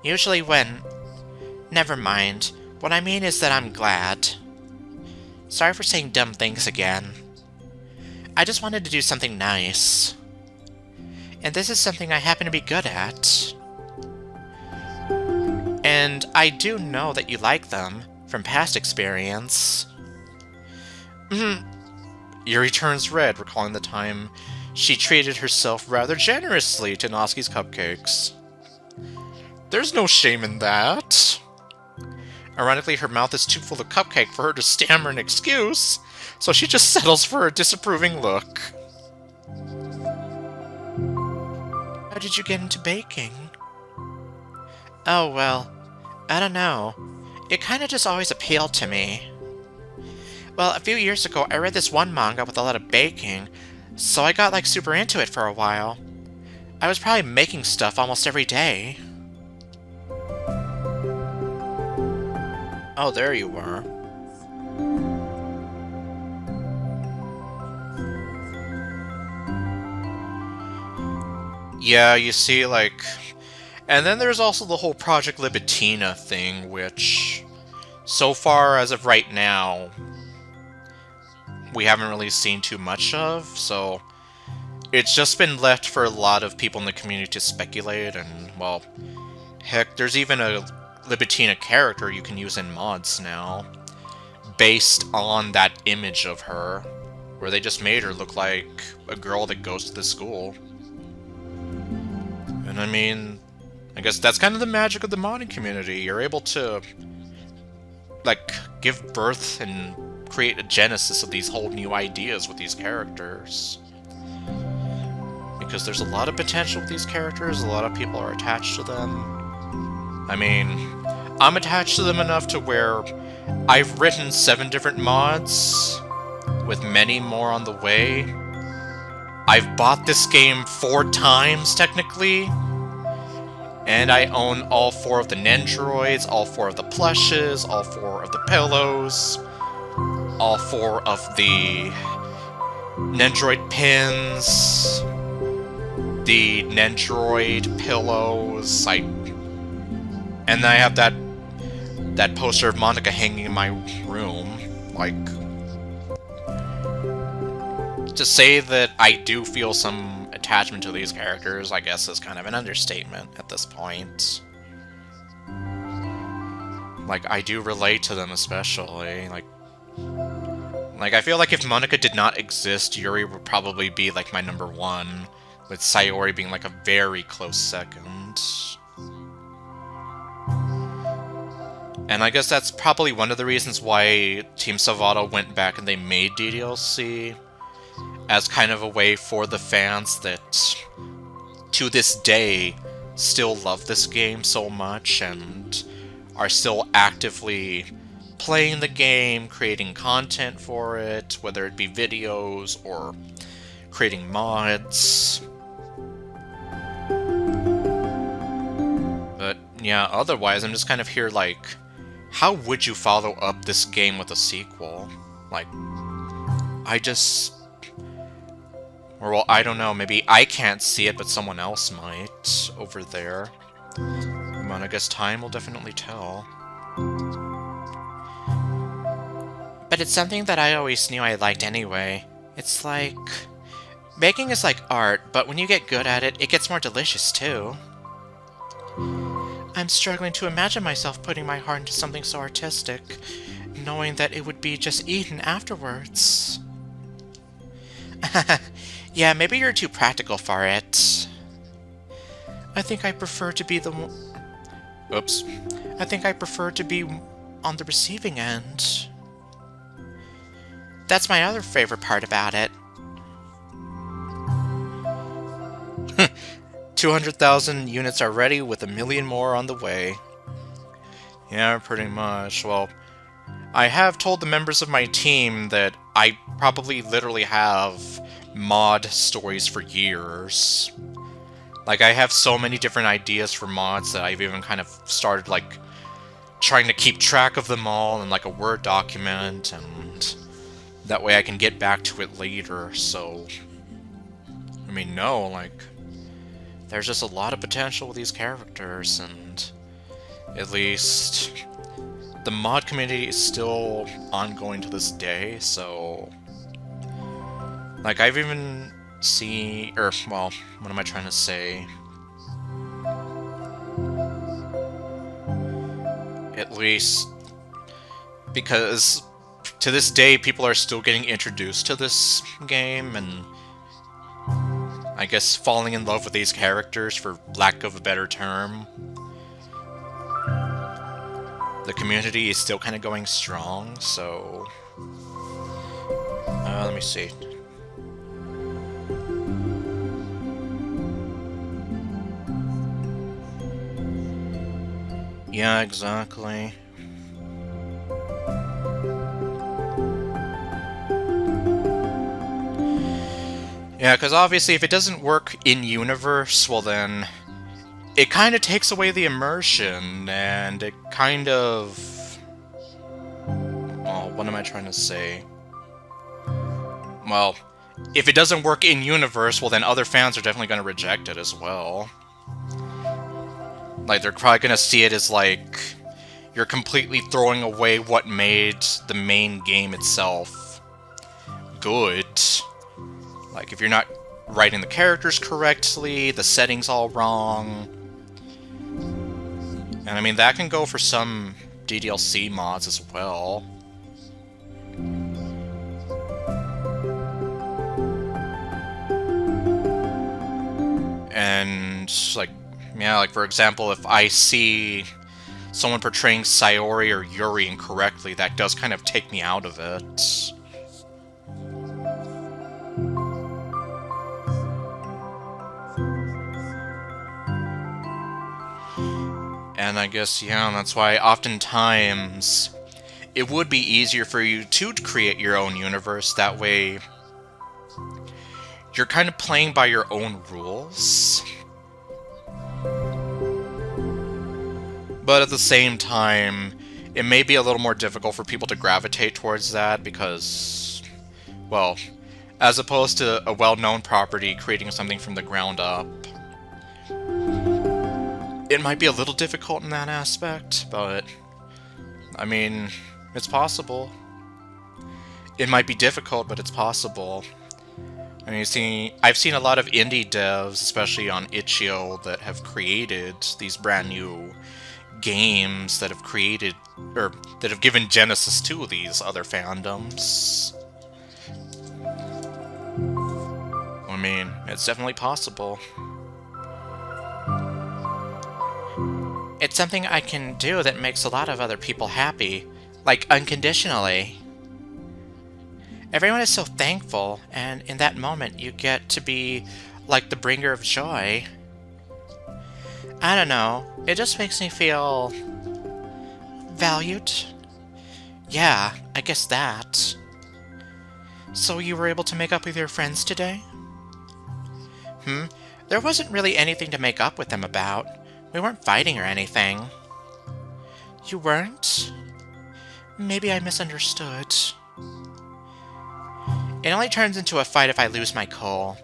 Usually when... Never mind. What I mean is that I'm glad. Sorry for saying dumb things again. I just wanted to do something nice. And this is something I happen to be good at. And I do know that you like them, from past experience. Yuri turns red, recalling the time she treated herself rather generously to Noski's cupcakes. There's no shame in that. Ironically, her mouth is too full of cupcake for her to stammer an excuse, so she just settles for a disapproving look. How did you get into baking? Oh, well, I don't know. It kinda just always appealed to me. Well, a few years ago, I read this one manga with a lot of baking, so I got, like, super into it for a while. I was probably making stuff almost every day. Oh, there you were. Yeah, you see, like... And then there's also the whole Project Libitina thing, which... So far, as of right now... we haven't really seen too much of, so... It's just been left for a lot of people in the community to speculate, and, well... Heck, there's even a Libitina character you can use in mods now, based on that image of her, where they just made her look like a girl that goes to the school. And I mean, I guess that's kind of the magic of the modding community. You're able to, like, give birth and create a genesis of these whole new ideas with these characters. Because there's a lot of potential with these characters, a lot of people are attached to them. I mean, I'm attached to them enough to where I've written 7 different mods, with many more on the way. I've bought this game 4 times, technically. And I own all 4 of the Nendroids, all 4 of the plushes, all 4 of the pillows, all 4 of the Nendroid pins, the Nendroid pillows, and then I have that poster of Monica hanging in my room. Like, to say that I do feel some attachment to these characters, I guess, is kind of an understatement at this point. Like, I do relate to them especially. Like, I feel like if Monica did not exist, Yuri would probably be, like, my number 1, with Sayori being, like, a very close second. And I guess that's probably one of the reasons why Team Salvato went back and they made DDLC, as kind of a way for the fans that, to this day, still love this game so much, and are still actively playing the game, creating content for it, whether it be videos or creating mods. But yeah, otherwise I'm just kind of here like, how would you follow up this game with a sequel? Like, or well, I don't know, maybe I can't see it, but someone else might over there. Well, I guess time will definitely tell. But it's something that I always knew I liked anyway. It's like, baking is like art, but when you get good at it, it gets more delicious too. I'm struggling to imagine myself putting my heart into something so artistic, knowing that it would be just eaten afterwards. Yeah, maybe you're too practical for it. I think I prefer to be the one... Oops. I think I prefer to be on the receiving end. That's my other favorite part about it. 200,000 units are ready, with 1 million more on the way. Yeah, pretty much. Well, I have told the members of my team that I probably literally have mod stories for years. Like, I have so many different ideas for mods that I've even kind of started, like, trying to keep track of them all in, like, a Word document, and that way I can get back to it later, so... I mean, no, like... There's just a lot of potential with these characters, and... At least... The mod community is still ongoing to this day, so... Like, I've even seen... well, what am I trying to say? At least... Because... To this day, people are still getting introduced to this game, and... I guess falling in love with these characters, for lack of a better term. The community is still kind of going strong, so... let me see. Yeah, exactly. Yeah, because obviously if it doesn't work in-universe, well then... It kind of takes away the immersion, and it kind of... Oh, what am I trying to say? Well, if it doesn't work in-universe, well then other fans are definitely going to reject it as well. Like, they're probably going to see it as, like... You're completely throwing away what made the main game itself good. Like, if you're not writing the characters correctly, the settings all wrong. And I mean, that can go for some DDLC mods as well. And, like, yeah, like, for example, if I see someone portraying Sayori or Yuri incorrectly, that does kind of take me out of it. And I guess, yeah, that's why oftentimes it would be easier for you to create your own universe. That way, you're kind of playing by your own rules. But at the same time, it may be a little more difficult for people to gravitate towards that because, well, as opposed to a well-known property creating something from the ground up, it might be a little difficult in that aspect, but, I mean, it's possible. It might be difficult, but it's possible. I mean, I've seen a lot of indie devs, especially on itch.io, that have created these brand new games that have created, or that have given genesis to these other fandoms. I mean, it's definitely possible. It's something I can do that makes a lot of other people happy, like unconditionally. Everyone is so thankful, and in that moment you get to be like the bringer of joy. I don't know, it just makes me feel valued. Yeah, I guess that. So you were able to make up with your friends today? There wasn't really anything to make up with them about. We weren't fighting or anything. You weren't? Maybe I misunderstood. It only turns into a fight if I lose my coal.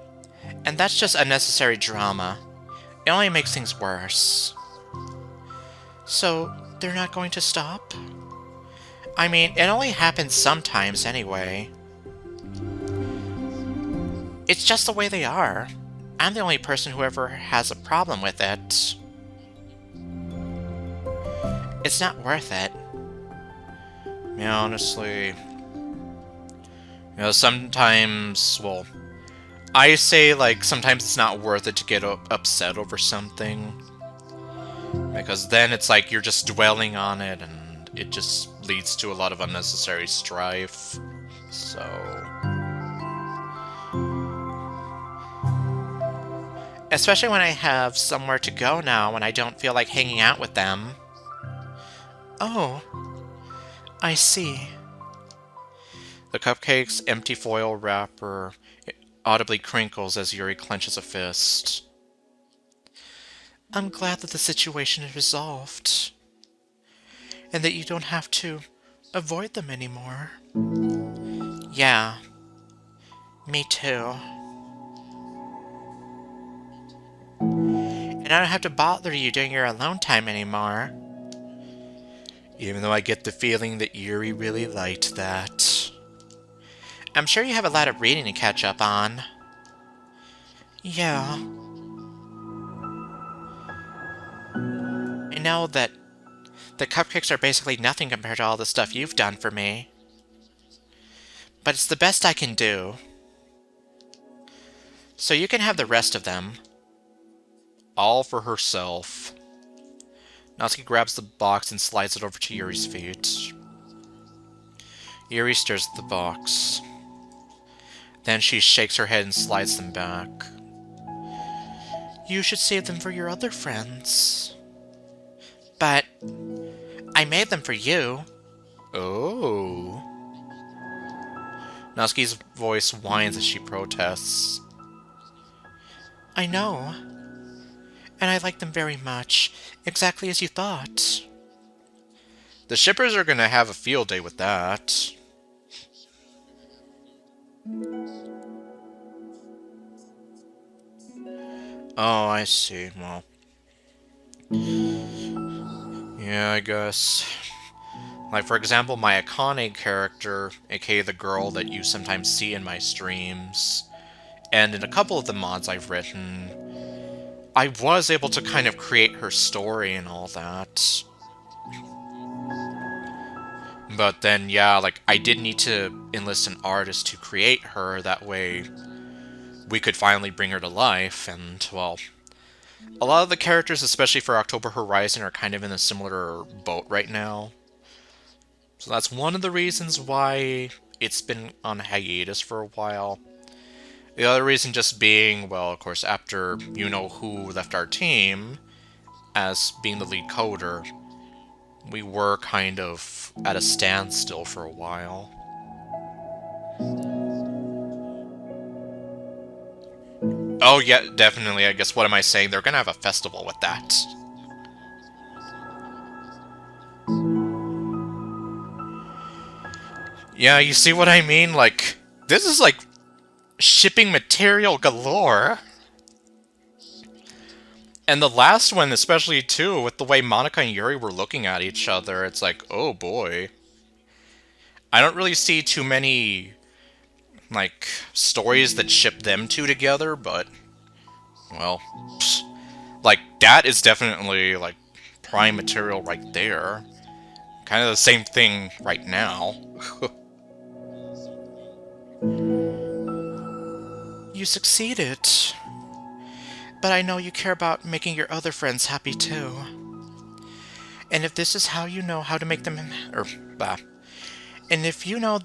And that's just unnecessary drama. It only makes things worse. So, they're not going to stop? I mean, it only happens sometimes anyway. It's just the way they are. I'm the only person who ever has a problem with it. It's not worth it. Yeah, honestly... sometimes, well... I say, like, sometimes it's not worth it to get upset over something. Because then it's like you're just dwelling on it, and it just leads to a lot of unnecessary strife. So... Especially when I have somewhere to go now and I don't feel like hanging out with them. Oh, I see. The cupcake's empty foil wrapper audibly crinkles as Yuri clenches a fist. I'm glad that the situation is resolved. And that you don't have to avoid them anymore. Yeah, me too. And I don't have to bother you during your alone time anymore. Even though I get the feeling that Yuri really liked that. I'm sure you have a lot of reading to catch up on. Yeah. I know that the cupcakes are basically nothing compared to all the stuff you've done for me. But it's the best I can do. So you can have the rest of them. All for herself. Natsuki grabs the box and slides it over to Yuri's feet. Yuri stares at the box. Then she shakes her head and slides them back. You should save them for your other friends. But I made them for you. Oh. Natsuki's voice whines as she protests. I know. And I like them very much, exactly as you thought. The shippers are gonna have a field day with that. Oh, I see. Well... yeah, I guess. Like, for example, my Akane character, aka the girl that you sometimes see in my streams, and in a couple of the mods I've written, I was able to kind of create her story and all that. But then, yeah, like, I did need to enlist an artist to create her, that way we could finally bring her to life, and, well, a lot of the characters, especially for October Horizon, are kind of in a similar boat right now. So that's one of the reasons why it's been on hiatus for a while. The other reason just being, well, of course, after you-know-who left our team, as being the lead coder, we were kind of at a standstill for a while. Oh, yeah, definitely. I guess, what am I saying? They're gonna have a festival with that. Yeah, you see what I mean? Like, this is like shipping material galore. And the last one, especially too, with the way Monica and Yuri were looking at each other, it's like, oh boy. I don't really see too many, like, stories that ship them two together, but, well, pfft. Like, that is definitely, like, prime material right there. Kind of the same thing right now. You succeeded. But I know you care about making your other friends happy too. And if this is how you know how to make them... Or, bah. And if you know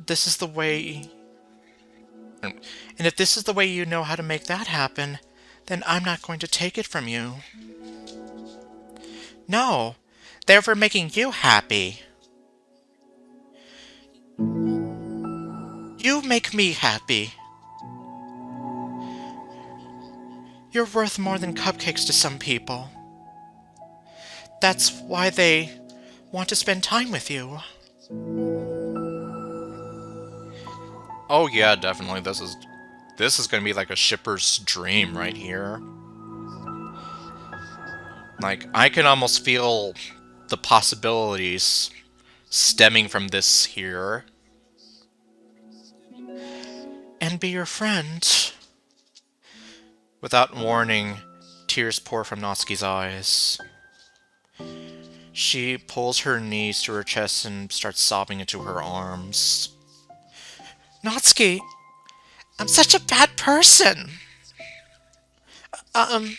this is the way... And if this is the way you know how to make that happen, then I'm not going to take it from you. No, they're for making you happy. You make me happy. You're worth more than cupcakes to some people. That's why they want to spend time with you. Oh yeah, definitely. This is gonna be like a shipper's dream right here. Like, I can almost feel the possibilities stemming from this here. And be your friend. Without warning, tears pour from Natsuki's eyes. She pulls her knees to her chest and starts sobbing into her arms. Natsuki, I'm such a bad person! Um...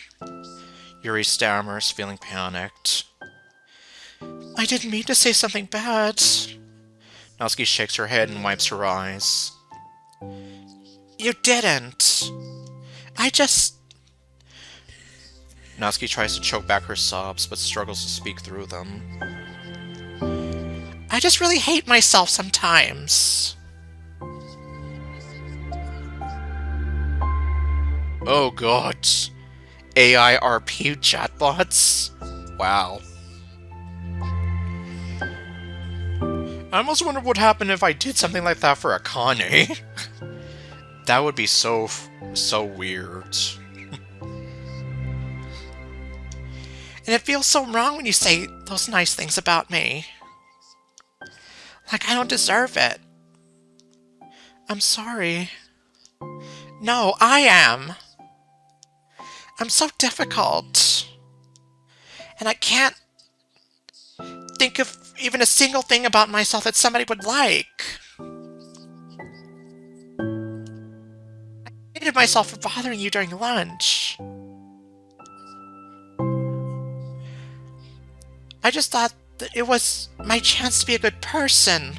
Yuri stammers, feeling panicked. I didn't mean to say something bad. Natsuki shakes her head and wipes her eyes. You didn't. I just... Natsuki tries to choke back her sobs, but struggles to speak through them. I just really hate myself sometimes. Oh god. AI RP chatbots? Wow. I almost wonder what would happen if I did something like that for Akane. That would be so weird. And it feels so wrong when you say those nice things about me. Like I don't deserve it. I'm sorry. No, I am. I'm so difficult. And I can't think of even a single thing about myself that somebody would like. I hated myself for bothering you during lunch. I just thought that it was my chance to be a good person.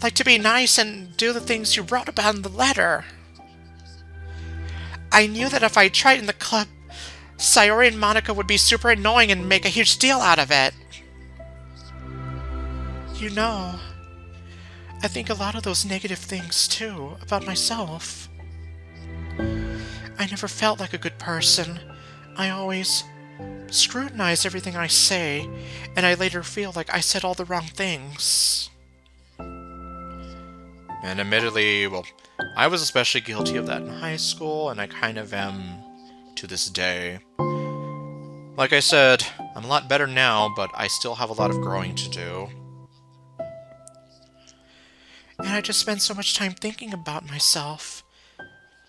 Like to be nice and do the things you wrote about in the letter. I knew that if I tried in the club, Sayori and Monica would be super annoying and make a huge deal out of it. You know, I think a lot of those negative things, too, about myself. I never felt like a good person. I always scrutinize everything I say, and I later feel like I said all the wrong things. And admittedly, well, I was especially guilty of that in high school, and I kind of am to this day. Like I said, I'm a lot better now, but I still have a lot of growing to do. And I just spend so much time thinking about myself,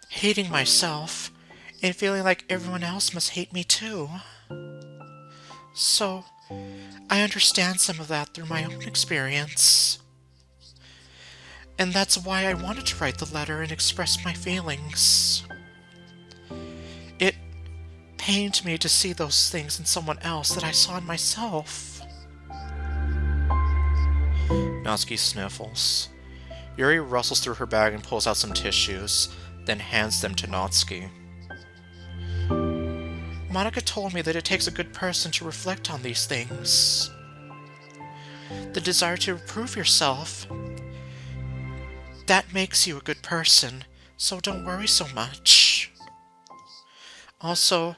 hating myself, and feeling like everyone else must hate me too. So, I understand some of that through my own experience. And that's why I wanted to write the letter and express my feelings. It pained me to see those things in someone else that I saw in myself. Natsuki sniffles. Yuri rustles through her bag and pulls out some tissues, then hands them to Natsuki. Monica told me that it takes a good person to reflect on these things. The desire to improve yourself. That makes you a good person, so don't worry so much. Also,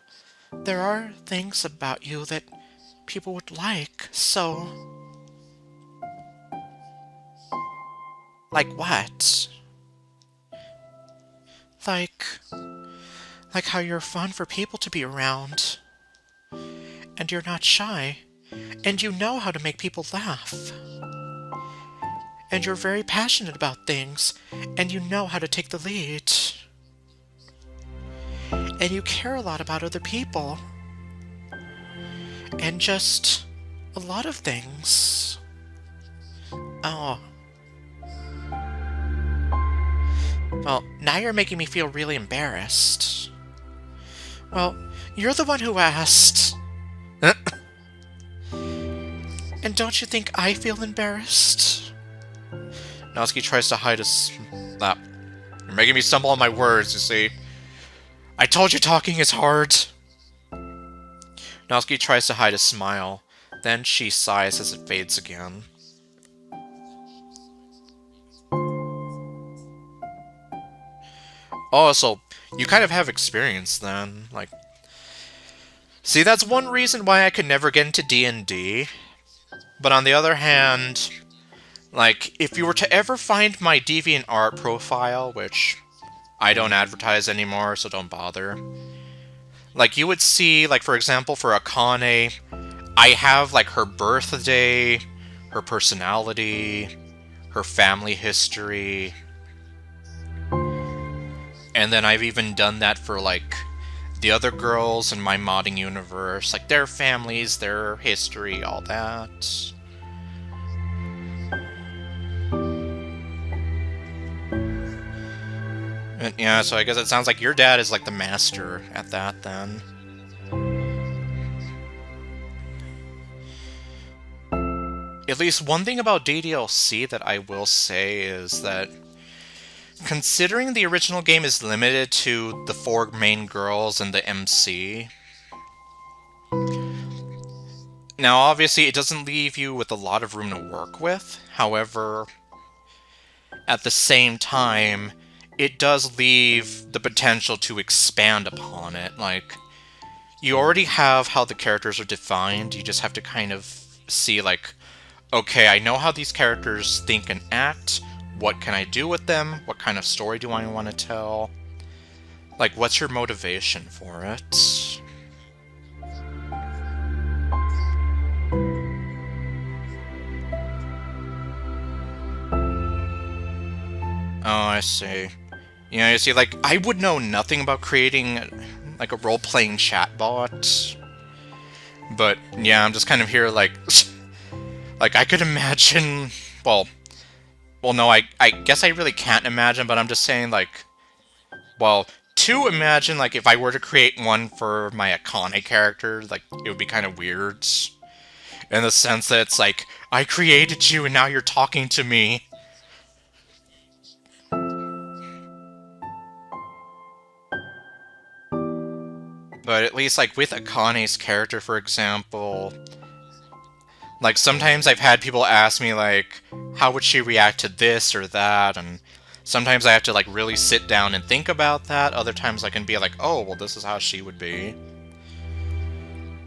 there are things about you that people would like, so. Like what? Like. Like how you're fun for people to be around. And you're not shy. And you know how to make people laugh. And you're very passionate about things. And you know how to take the lead. And you care a lot about other people. And just a lot of things. Oh. Well, now you're making me feel really embarrassed. Well, you're the one who asked. And don't you think I feel embarrassed? Natsuki tries to hide his lap. You're making me stumble on my words, you see. I told you talking is hard. Natsuki tries to hide a smile. Then she sighs as it fades again. Oh, so you kind of have experience then. Like, see, that's one reason why I could never get into D&D. But on the other hand, like, if you were to ever find my DeviantArt profile, which I don't advertise anymore, so don't bother. Like, you would see, like, for example, for Akane, I have, like, her birthday, her personality, her family history. And then I've even done that for, like, the other girls in my modding universe. Like, their families, their history, all that. And, yeah, so I guess it sounds like your dad is, like, the master at that, then. At least one thing about DDLC that I will say is that considering the original game is limited to the 4 main girls and the MC, now obviously it doesn't leave you with a lot of room to work with. However, at the same time, it does leave the potential to expand upon it. Like, you already have how the characters are defined, you just have to kind of see, like, okay, I know how these characters think and act, what can I do with them, what kind of story do I want to tell? Like, what's your motivation for it? Oh, I see. Yeah, you see, like, I would know nothing about creating, like, a role-playing chatbot. But, yeah, I'm just kind of here, like... like, I could imagine... Well, no, I guess I really can't imagine, but I'm just saying, like... Well, to imagine, like, if I were to create one for my Akane character, like, it would be kind of weird. In the sense that it's like, I created you and now you're talking to me. But at least, like, with Akane's character, for example, like, sometimes I've had people ask me, like, how would she react to this or that, and sometimes I have to, like, really sit down and think about that. Other times I can be like, oh, well, this is how she would be.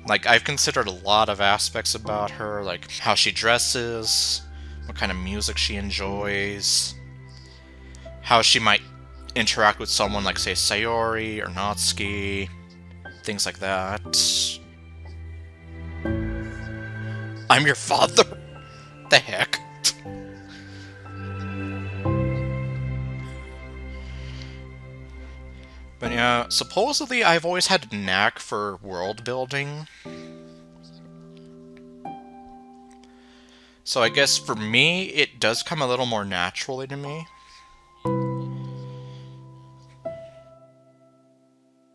Like, I've considered a lot of aspects about her, like, how she dresses, what kind of music she enjoys, how she might interact with someone like, say, Sayori or Natsuki, things like that. I'm your father? The heck? But yeah, supposedly I've always had a knack for world building. So I guess for me, it does come a little more naturally to me.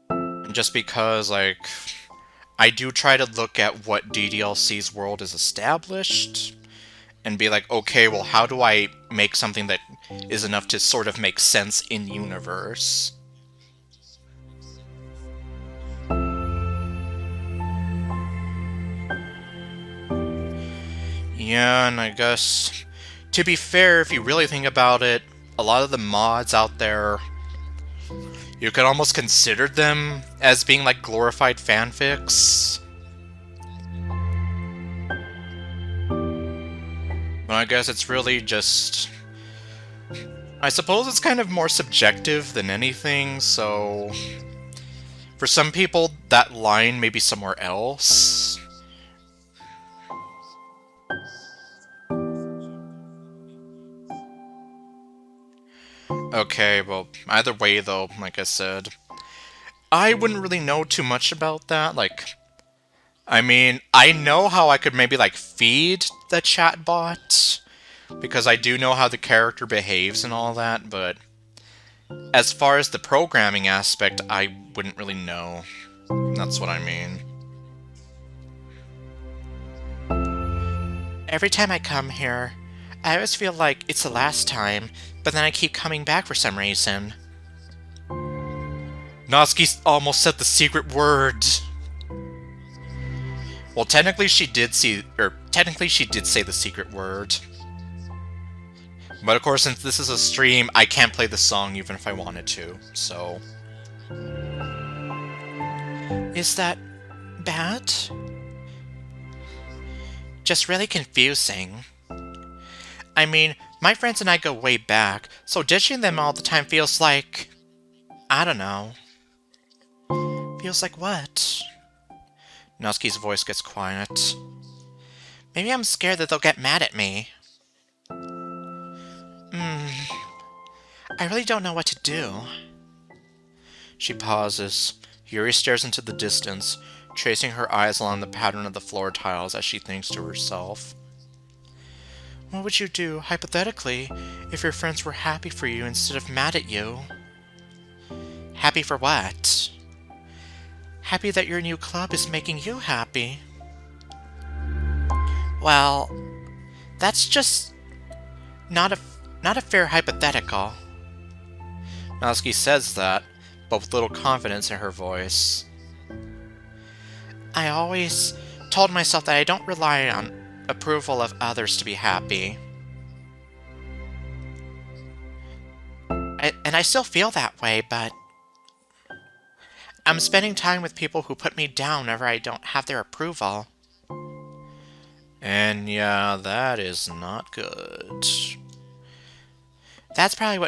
And just because, like, I do try to look at what DDLC's world is established, and be like, okay, well, how do I make something that is enough to sort of make sense in universe? Yeah, and I guess, to be fair, if you really think about it, a lot of the mods out there, You could almost consider them as being like glorified fanfics. But I guess it's really just... I suppose it's kind of more subjective than anything, so... For some people, that line may be somewhere else. Okay, well, either way though, like I said, I wouldn't really know too much about that, like... I mean, I know how I could maybe, like, feed the chatbot, because I do know how the character behaves and all that, but as far as the programming aspect, I wouldn't really know. That's what I mean. Every time I come here, I always feel like it's the last time, but then I keep coming back for some reason. Natsuki almost said the secret word. Well, technically she did say the secret word. But of course, since this is a stream, I can't play the song even if I wanted to, so... Is that bad? Just really confusing. I mean, my friends and I go way back, so ditching them all the time feels like... I don't know. Feels like what? Natsuki's voice gets quiet. Maybe I'm scared that they'll get mad at me. I really don't know what to do. She pauses. Yuri stares into the distance, tracing her eyes along the pattern of the floor tiles as she thinks to herself. What would you do, hypothetically, if your friends were happy for you instead of mad at you? Happy for what? Happy that your new club is making you happy. Well, that's just not a fair hypothetical. Natsuki says that, but with little confidence in her voice. I always told myself that I don't rely on approval of others to be happy. And I still feel that way, but... I'm spending time with people who put me down whenever I don't have their approval. And yeah, that is not good. That's probably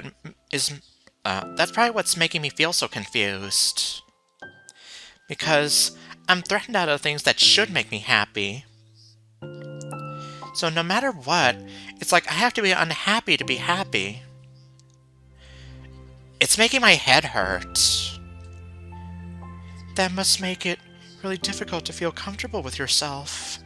what's making me feel so confused. Because I'm threatened out of things that should make me happy. So no matter what, it's like I have to be unhappy to be happy. It's making my head hurt. That must make it really difficult to feel comfortable with yourself.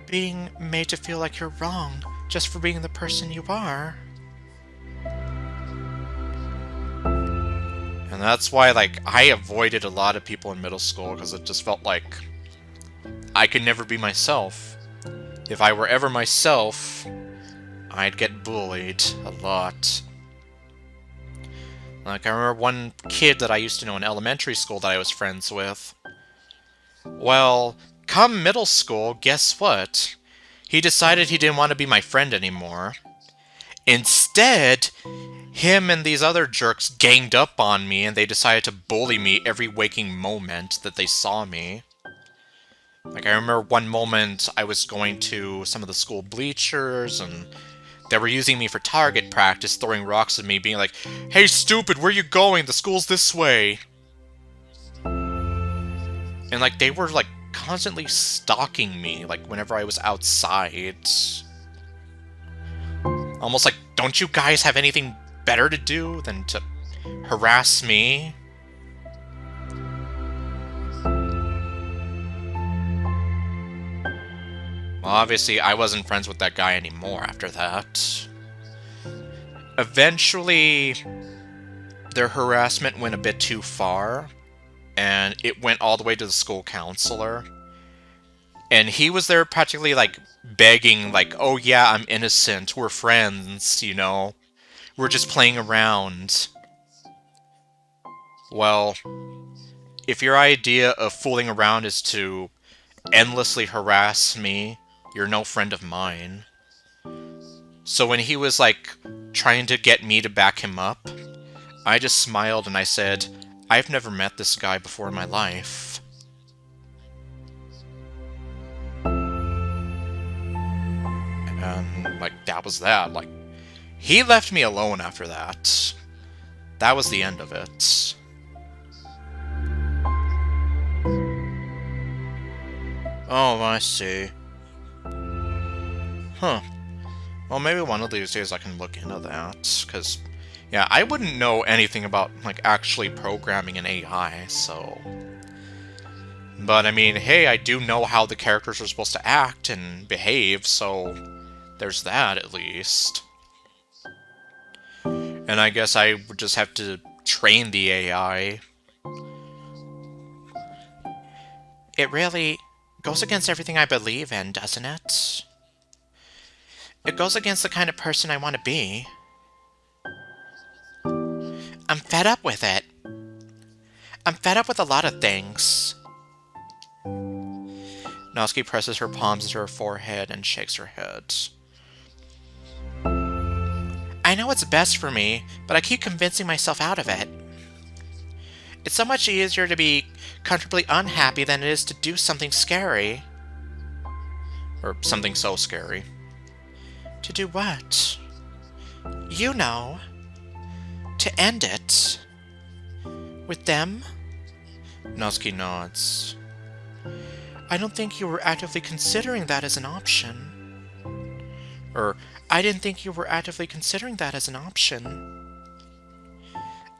Being made to feel like you're wrong just for being the person you are. And that's why, like, I avoided a lot of people in middle school, because it just felt like I could never be myself. If I were ever myself, I'd get bullied a lot. Like, I remember one kid that I used to know in elementary school that I was friends with. Well, come middle school, guess what? He decided he didn't want to be my friend anymore. Instead, him and these other jerks ganged up on me, and they decided to bully me every waking moment that they saw me. Like, I remember one moment I was going to some of the school bleachers, and they were using me for target practice, throwing rocks at me, being like, "Hey, stupid, where you going? The school's this way." And, like, they were, like, constantly stalking me, like, whenever I was outside. Almost like, don't you guys have anything better to do than to harass me? Well, obviously, I wasn't friends with that guy anymore after that. Eventually, their harassment went a bit too far, and it went all the way to the school counselor. And he was there practically, like, begging, like, "Oh yeah, I'm innocent, we're friends, you know? We're just playing around." Well, if your idea of fooling around is to endlessly harass me, you're no friend of mine. So when he was, like, trying to get me to back him up, I just smiled and I said, I've never met this guy before in my life. And, like, that was that. Like, he left me alone after that. That was the end of it. Oh, I see. Huh. Well, maybe one of these days I can look into that, because, yeah, I wouldn't know anything about, like, actually programming an AI, so... But, I mean, hey, I do know how the characters are supposed to act and behave, so there's that, at least. And I guess I would just have to train the AI. It really goes against everything I believe in, doesn't it? It goes against the kind of person I want to be. I'm fed up with it. I'm fed up with a lot of things. Natsuki presses her palms to her forehead and shakes her head. I know it's best for me, but I keep convincing myself out of it. It's so much easier to be comfortably unhappy than it is to do something scary. Or something so scary. To do what? You know. To end it. With them? Natsuki nods. I don't think you were actively considering that as an option. I didn't think you were actively considering that as an option.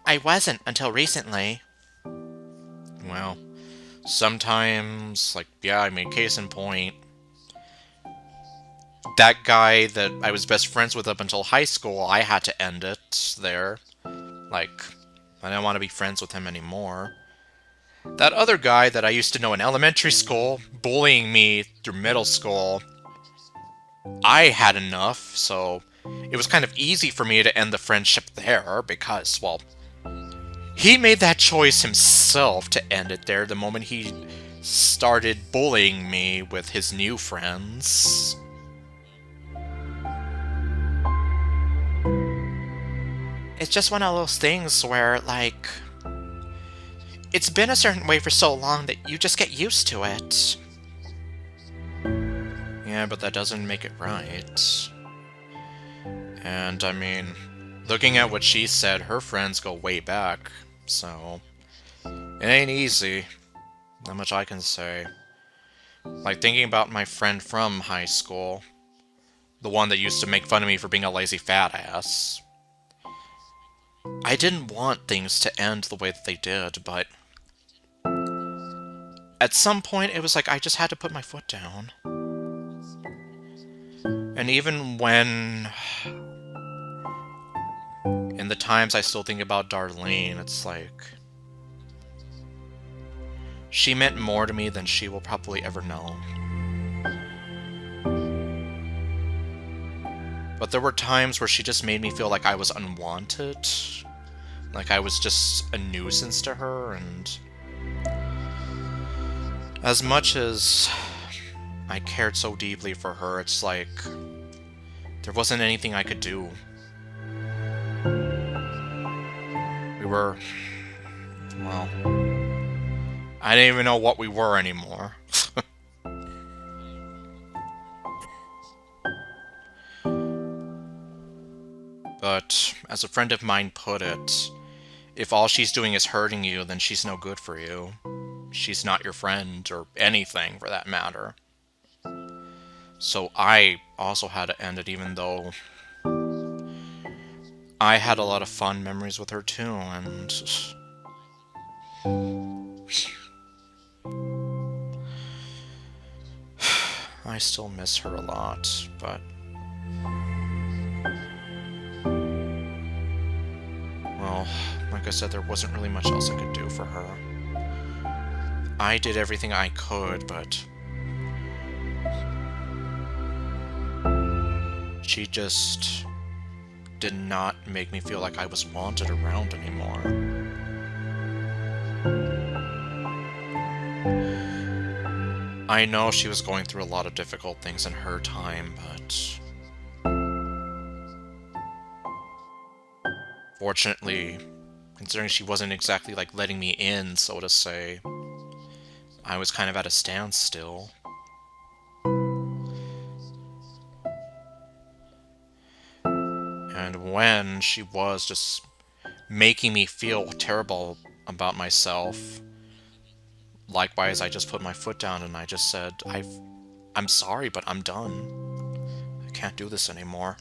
I wasn't until recently. Well, sometimes, like, yeah, I mean, case in point. That guy that I was best friends with up until high school, I had to end it there. Like, I didn't want to be friends with him anymore. That other guy that I used to know in elementary school, bullying me through middle school, I had enough, so it was kind of easy for me to end the friendship there, because, well, he made that choice himself to end it there the moment he started bullying me with his new friends. It's just one of those things where, like, it's been a certain way for so long that you just get used to it. Yeah, but that doesn't make it right. And, I mean, looking at what she said, her friends go way back, so... It ain't easy. Not much I can say. Like, thinking about my friend from high school. The one that used to make fun of me for being a lazy fat ass. I didn't want things to end the way that they did, but... At some point, it was like I just had to put my foot down. And even when... In the times I still think about Darlene, it's like... She meant more to me than she will probably ever know. But there were times where she just made me feel like I was unwanted. Like I was just a nuisance to her, and... As much as I cared so deeply for her, it's like... There wasn't anything I could do. We were... Well... I didn't even know what we were anymore. But, as a friend of mine put it, if all she's doing is hurting you, then she's no good for you. She's not your friend, or anything for that matter. So I also had to end it, even though I had a lot of fun memories with her too, and... I still miss her a lot, but... Well, like I said, there wasn't really much else I could do for her. I did everything I could, but... She just... did not make me feel like I was wanted around anymore. I know she was going through a lot of difficult things in her time, but... Fortunately, considering she wasn't exactly, like, letting me in, so to say. I was kind of at a standstill. And when she was just making me feel terrible about myself, likewise, I just put my foot down and I just said, I'm sorry, but I'm done. I can't do this anymore.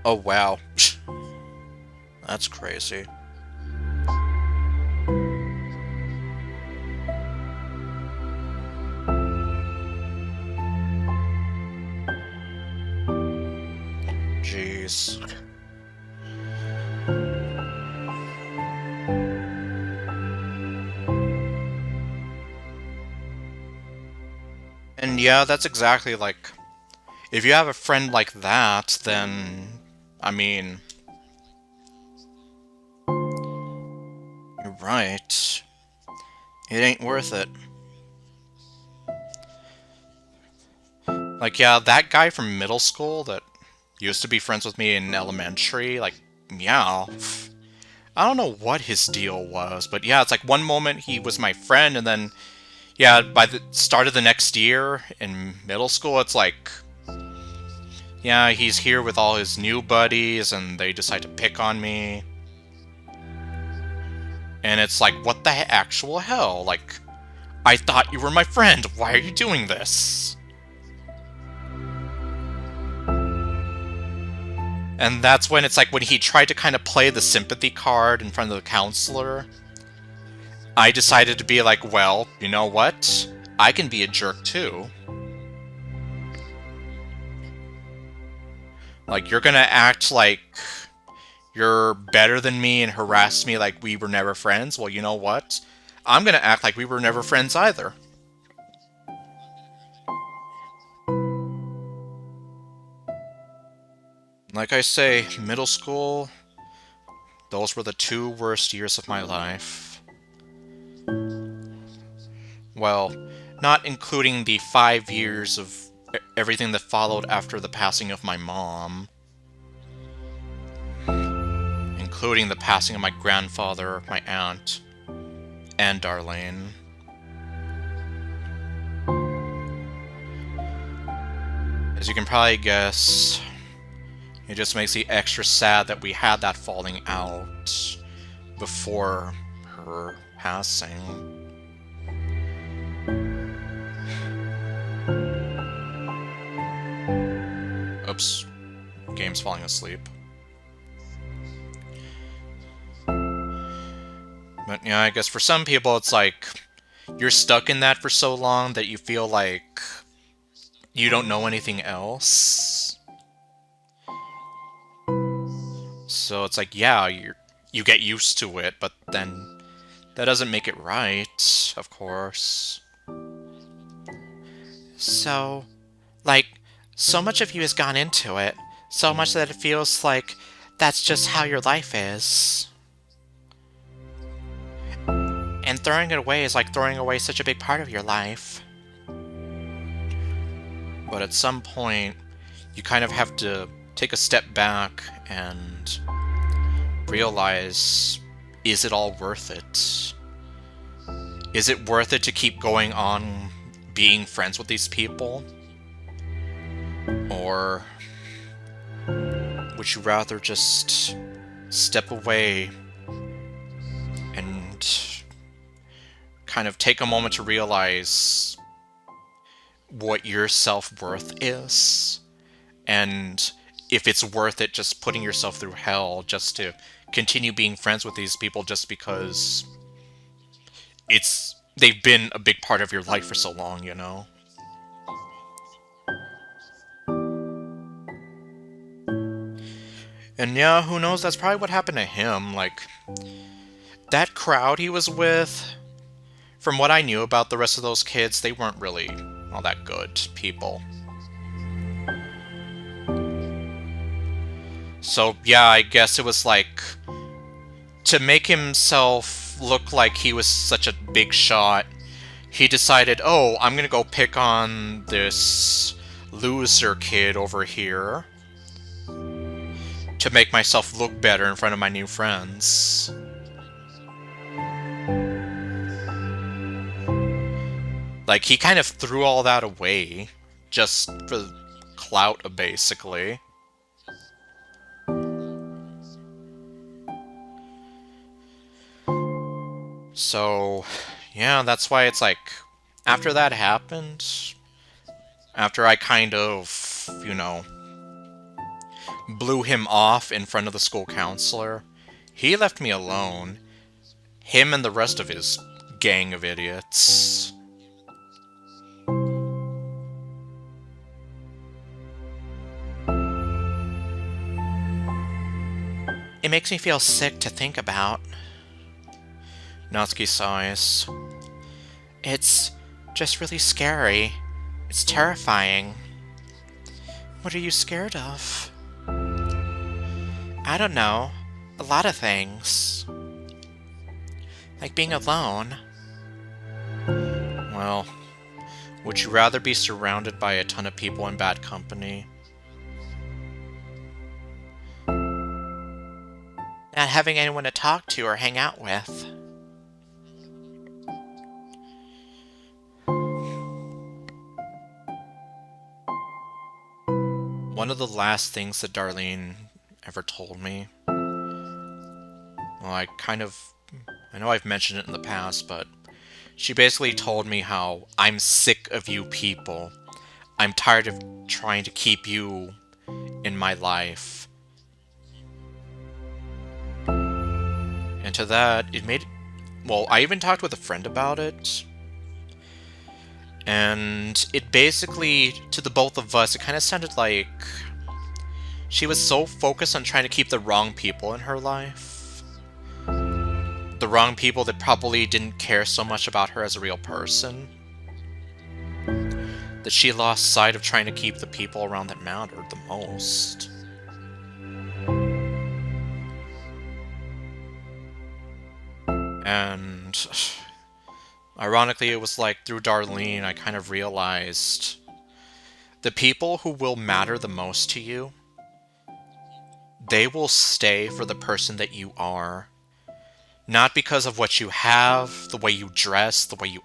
Oh, wow. That's crazy. Jeez. And yeah, that's exactly like, if you have a friend like that, then, I mean, you're right. It ain't worth it. Like, yeah, that guy from middle school that used to be friends with me in elementary, like, yeah, I don't know what his deal was, but yeah, it's like one moment he was my friend, and then, yeah, by the start of the next year in middle school, it's like, yeah, he's here with all his new buddies, and they decide to pick on me. And it's like, what the actual hell? Like, I thought you were my friend. Why are you doing this? And that's when it's like, when he tried to kind of play the sympathy card in front of the counselor, I decided to be like, well, you know what? I can be a jerk too. Like, you're gonna act like you're better than me and harass me like we were never friends? Well, you know what? I'm gonna act like we were never friends either. Like I say, middle school, those were the 2 worst years of my life. Well, not including the 5 years of everything that followed after the passing of my mom. Including the passing of my grandfather, my aunt, and Darlene. As you can probably guess, it just makes me extra sad that we had that falling out before her passing. Oops. Game's falling asleep. But yeah, I guess for some people it's like, you're stuck in that for so long that you feel like you don't know anything else. So it's like, yeah, you get used to it, but then that doesn't make it right, of course. So, like, so much of you has gone into it, so much that it feels like that's just how your life is. And throwing it away is like throwing away such a big part of your life. But at some point, you kind of have to take a step back and realize, is it all worth it? Is it worth it to keep going on being friends with these people? Or would you rather just step away and kind of take a moment to realize what your self-worth is, and if it's worth it just putting yourself through hell just to continue being friends with these people just because they've been a big part of your life for so long, you know? And yeah, who knows, that's probably what happened to him. Like, that crowd he was with, from what I knew about the rest of those kids, they weren't really all that good people. So yeah, I guess it was like, to make himself look like he was such a big shot, he decided, oh, I'm gonna go pick on this loser kid over here to make myself look better in front of my new friends. Like, he kind of threw all that away just for clout, basically. So, yeah, that's why it's like, after that happened, after I kind of, blew him off in front of the school counselor, he left me alone. Him and the rest of his gang of idiots. It makes me feel sick to think about. Natsuki sighs. It's just really scary. It's terrifying. What are you scared of? I don't know. A lot of things. Like being alone. Well, would you rather be surrounded by a ton of people in bad company? Not having anyone to talk to or hang out with. One of the last things that Darlene ever told me, well, I know I've mentioned it in the past, but she basically told me how I'm sick of you people. I'm tired of trying to keep you in my life. And to that, well, I even talked with a friend about it. And it basically, to the both of us, it kind of sounded like she was so focused on trying to keep the wrong people in her life. The wrong people that probably didn't care so much about her as a real person. That she lost sight of trying to keep the people around that mattered the most. And ironically, it was like through Darlene, I kind of realized the people who will matter the most to you, they will stay for the person that you are. Not because of what you have, the way you dress, the way you...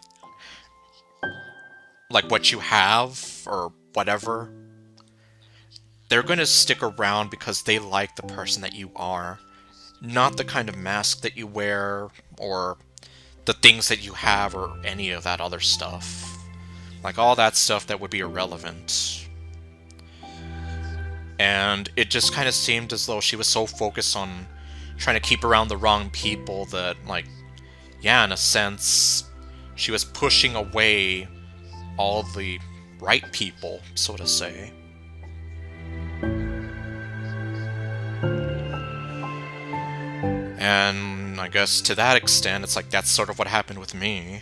like, what you have, or whatever. They're gonna stick around because they like the person that you are. Not the kind of mask that you wear, or the things that you have, or any of that other stuff. Like, all that stuff that would be irrelevant. And it just kind of seemed as though she was so focused on trying to keep around the wrong people that, like, yeah, in a sense, she was pushing away all the right people, so to say. And I guess to that extent, it's like that's sort of what happened with me.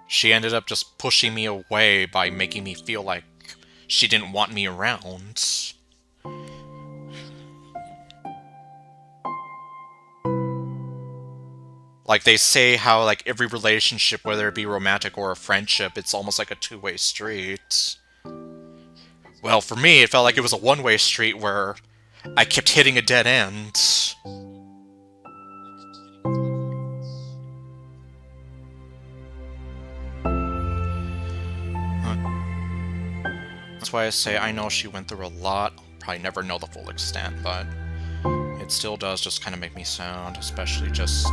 She ended up just pushing me away by making me feel like she didn't want me around. Like, they say how, like, every relationship, whether it be romantic or a friendship, it's almost like a two-way street. Well, for me, it felt like it was a one-way street where I kept hitting a dead end. That's why I say I know she went through a lot. I'll probably never know the full extent, but it still does just kind of make me sad, especially just...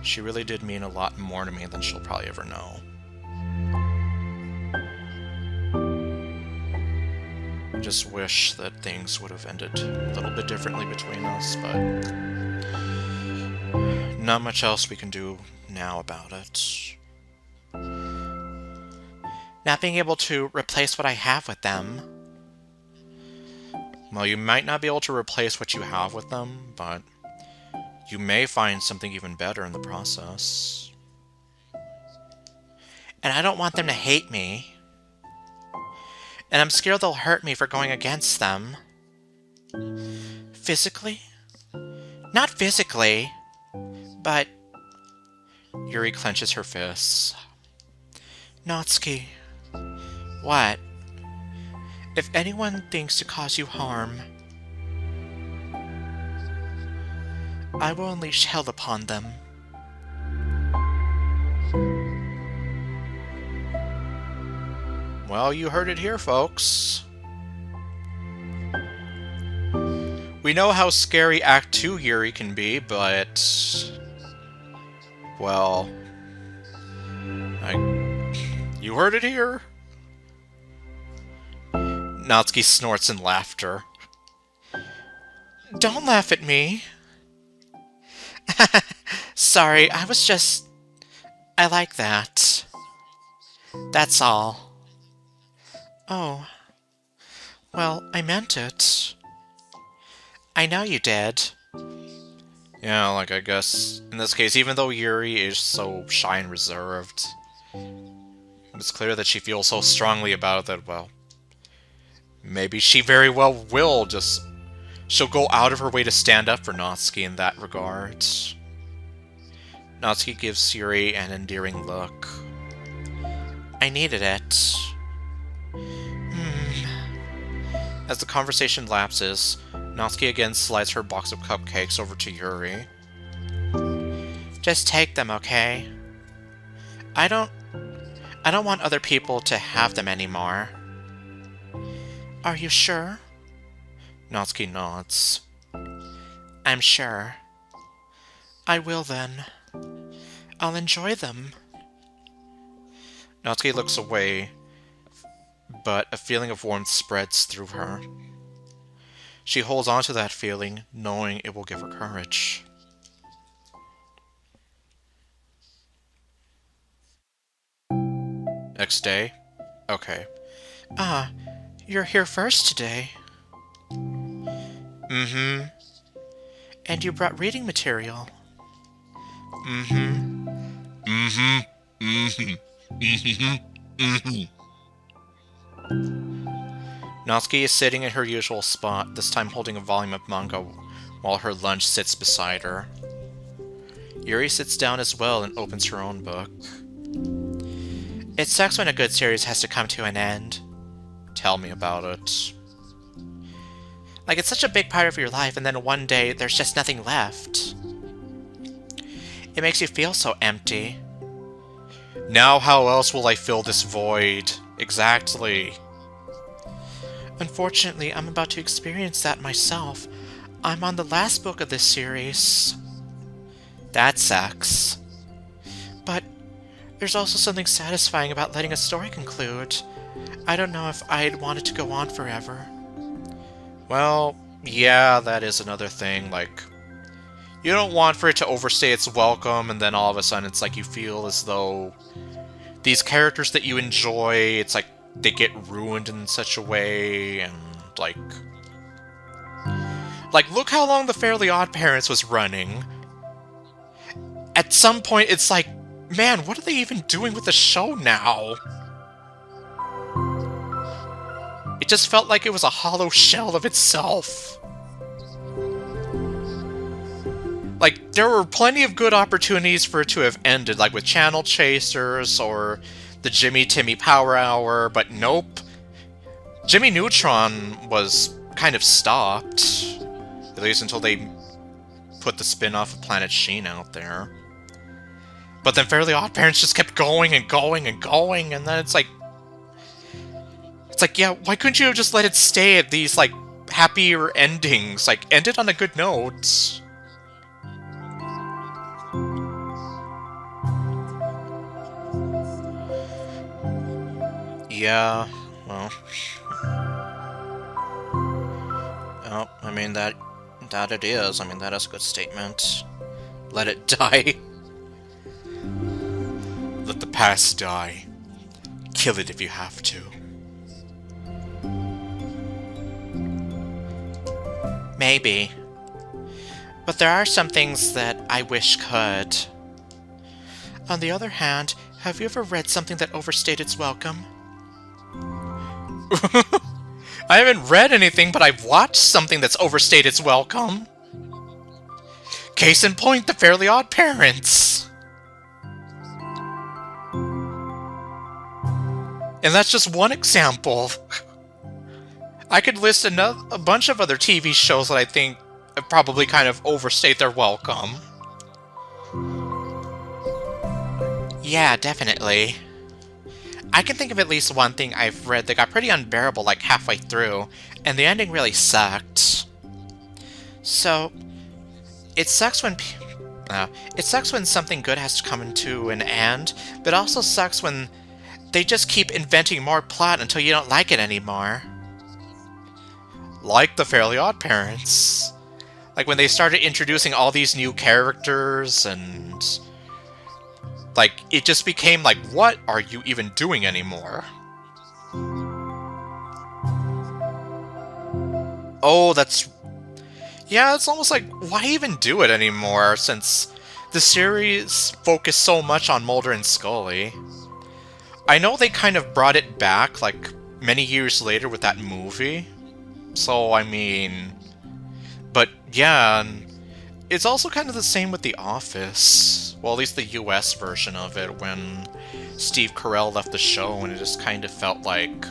She really did mean a lot more to me than she'll probably ever know. I just wish that things would have ended a little bit differently between us, but not much else we can do now about it. Not being able to replace what I have with them. Well, you might not be able to replace what you have with them, but you may find something even better in the process. And I don't want them to hate me. And I'm scared they'll hurt me for going against them. Physically? Not physically, but... Yuri clenches her fists. Natsuki. What? If anyone thinks to cause you harm, I will unleash hell upon them. Well, you heard it here, folks. We know how scary Act 2 Yuri can be, but... well... you heard it here. Natsuki snorts in laughter. Don't laugh at me. Sorry, I was just... I like that. That's all. Oh. Well, I meant it. I know you did. Yeah, like, I guess, in this case, even though Yuri is so shy and reserved, it's clear that she feels so strongly about it that, well, maybe she very well will just... she'll go out of her way to stand up for Natsuki in that regard. Natsuki gives Yuri an endearing look. I needed it. As the conversation lapses, Natsuki again slides her box of cupcakes over to Yuri. Just take them, okay? I don't want other people to have them anymore. Are you sure? Natsuki nods. I'm sure. I will then. I'll enjoy them. Natsuki looks away, but a feeling of warmth spreads through her. She holds on to that feeling, knowing it will give her courage. Next day? Okay. Ah, you're here first today. Mm-hmm. And you brought reading material. Mm-hmm. Mm-hmm. Mm-hmm. Mm-hmm. Mm-hmm. Natsuki is sitting in her usual spot, this time holding a volume of manga, while her lunch sits beside her. Yuri sits down as well and opens her own book. It sucks when a good series has to come to an end. Tell me about it. Like, it's such a big part of your life, and then one day, there's just nothing left. It makes you feel so empty. Now how else will I fill this void? Exactly. Unfortunately, I'm about to experience that myself. I'm on the last book of this series. That sucks. But there's also something satisfying about letting a story conclude. I don't know if I'd want it to go on forever. Well, yeah, that is another thing, like... you don't want for it to overstay its welcome, and then all of a sudden it's like you feel as though... these characters that you enjoy, it's like they get ruined in such a way, and like... look how long The Fairly Odd Parents was running. At some point, it's like, man, what are they even doing with the show now? It just felt like it was a hollow shell of itself. Like, there were plenty of good opportunities for it to have ended, like with Channel Chasers or the Jimmy Timmy Power Hour, but nope. Jimmy Neutron was kind of stopped, at least until they put the spin-off of Planet Sheen out there. But then Fairly Odd Parents just kept going and going and going, and then it's like, yeah, why couldn't you have just let it stay at these, like, happier endings? Like, end it on a good note. Yeah, well... oh, I mean, that it is. I mean, that is a good statement. Let it die. Let the past die. Kill it if you have to. Maybe. But there are some things that I wish could. On the other hand, have you ever read something that overstayed its welcome? I haven't read anything, but I've watched something that's overstayed its welcome. Case in point, the Fairly Odd Parents! And that's just one example. I could list a bunch of other TV shows that I think probably kind of overstate their welcome. Yeah, definitely. I can think of at least one thing I've read that got pretty unbearable like halfway through, and the ending really sucked. So, it sucks when something good has to come to an end, but it also sucks when they just keep inventing more plot until you don't like it anymore. Like the Fairly Odd Parents. Like when they started introducing all these new characters and... like, it just became like, what are you even doing anymore? Oh, that's... yeah, it's almost like, why even do it anymore, since the series focused so much on Mulder and Scully. I know they kind of brought it back, like, many years later with that movie. So, I mean... but, yeah, it's also kind of the same with The Office. Well, at least the US version of it, when Steve Carell left the show, and it just kind of felt like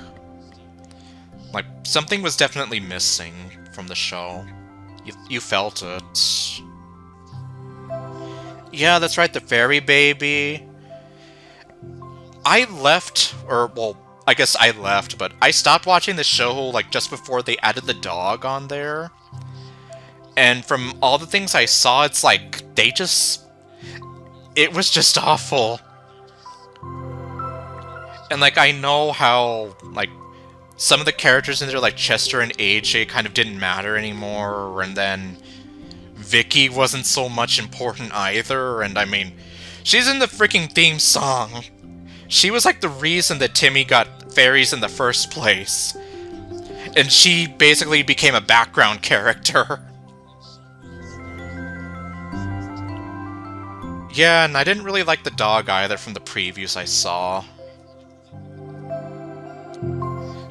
something was definitely missing from the show. You felt it. Yeah, that's right, the Fairy Baby. I left, or, well, I guess I left, but I stopped watching the show, like, just before they added the dog on there. And from all the things I saw, it's like, it was just awful. And, like, I know how, like, some of the characters in there, like Chester and AJ, kind of didn't matter anymore, and then Vicky wasn't so much important either, and I mean, she's in the freaking theme song. She was, like, the reason that Timmy got fairies in the first place. And she basically became a background character. Yeah, and I didn't really like the dog either from the previews I saw.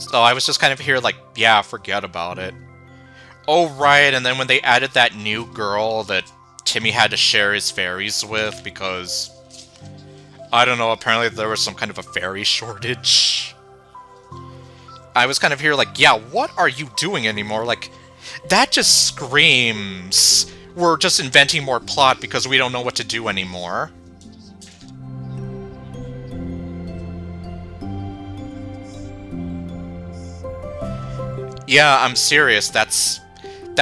So I was just kind of here like, yeah, forget about it. Oh, right, and then when they added that new girl that Timmy had to share his fairies with because... I don't know, apparently there was some kind of a fairy shortage. I was kind of here like, yeah, what are you doing anymore? Like, that just screams... we're just inventing more plot because we don't know what to do anymore. Yeah, I'm serious. That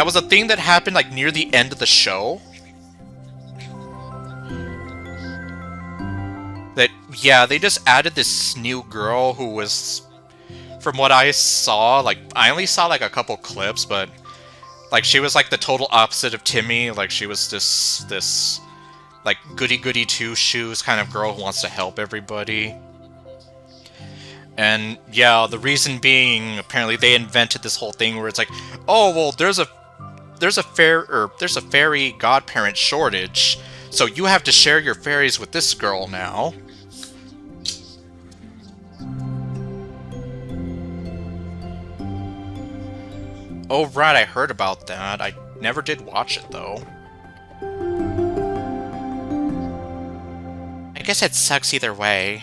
was a thing that happened, like, near the end of the show. That, yeah, they just added this new girl who was, from what I saw, like, I only saw, like, a couple clips, but, like, she was, like, the total opposite of Timmy. Like, she was this like, goody-goody two-shoes kind of girl who wants to help everybody. And, yeah, the reason being, apparently they invented this whole thing where it's like, oh, well, there's a fairy godparent shortage, so you have to share your fairies with this girl now. Oh, right, I heard about that. I never did watch it, though. I guess it sucks either way.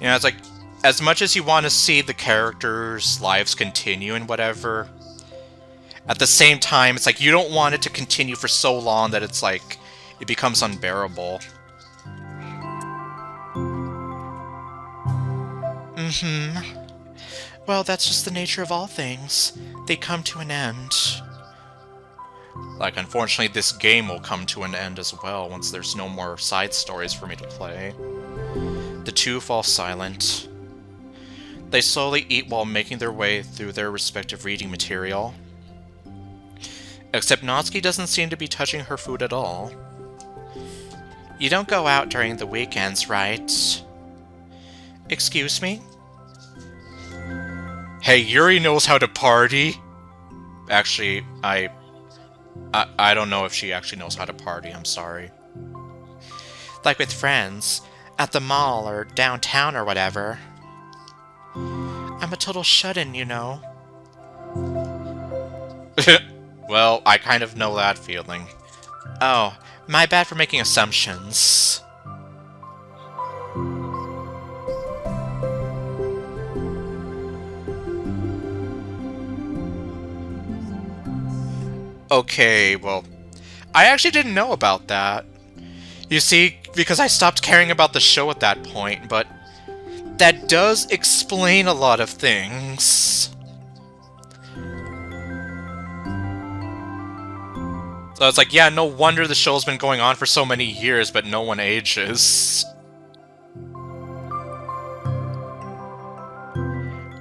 You know, it's like, as much as you want to see the characters' lives continue and whatever, at the same time, it's like, you don't want it to continue for so long that it's like, it becomes unbearable. Mm-hmm. Well, that's just the nature of all things. They come to an end. Like, unfortunately, this game will come to an end as well once there's no more side stories for me to play. The two fall silent. They slowly eat while making their way through their respective reading material. Except Natsuki doesn't seem to be touching her food at all. You don't go out during the weekends, right? Excuse me? Hey, Yuri knows how to party! Actually, I don't know if she actually knows how to party, I'm sorry. Like with friends, at the mall or downtown or whatever. I'm a total shut-in, you know. Well, I kind of know that feeling. Oh, my bad for making assumptions. Okay, well, I actually didn't know about that. You see, because I stopped caring about the show at that point, but that does explain a lot of things. So it's like, yeah, no wonder the show's been going on for so many years, but no one ages.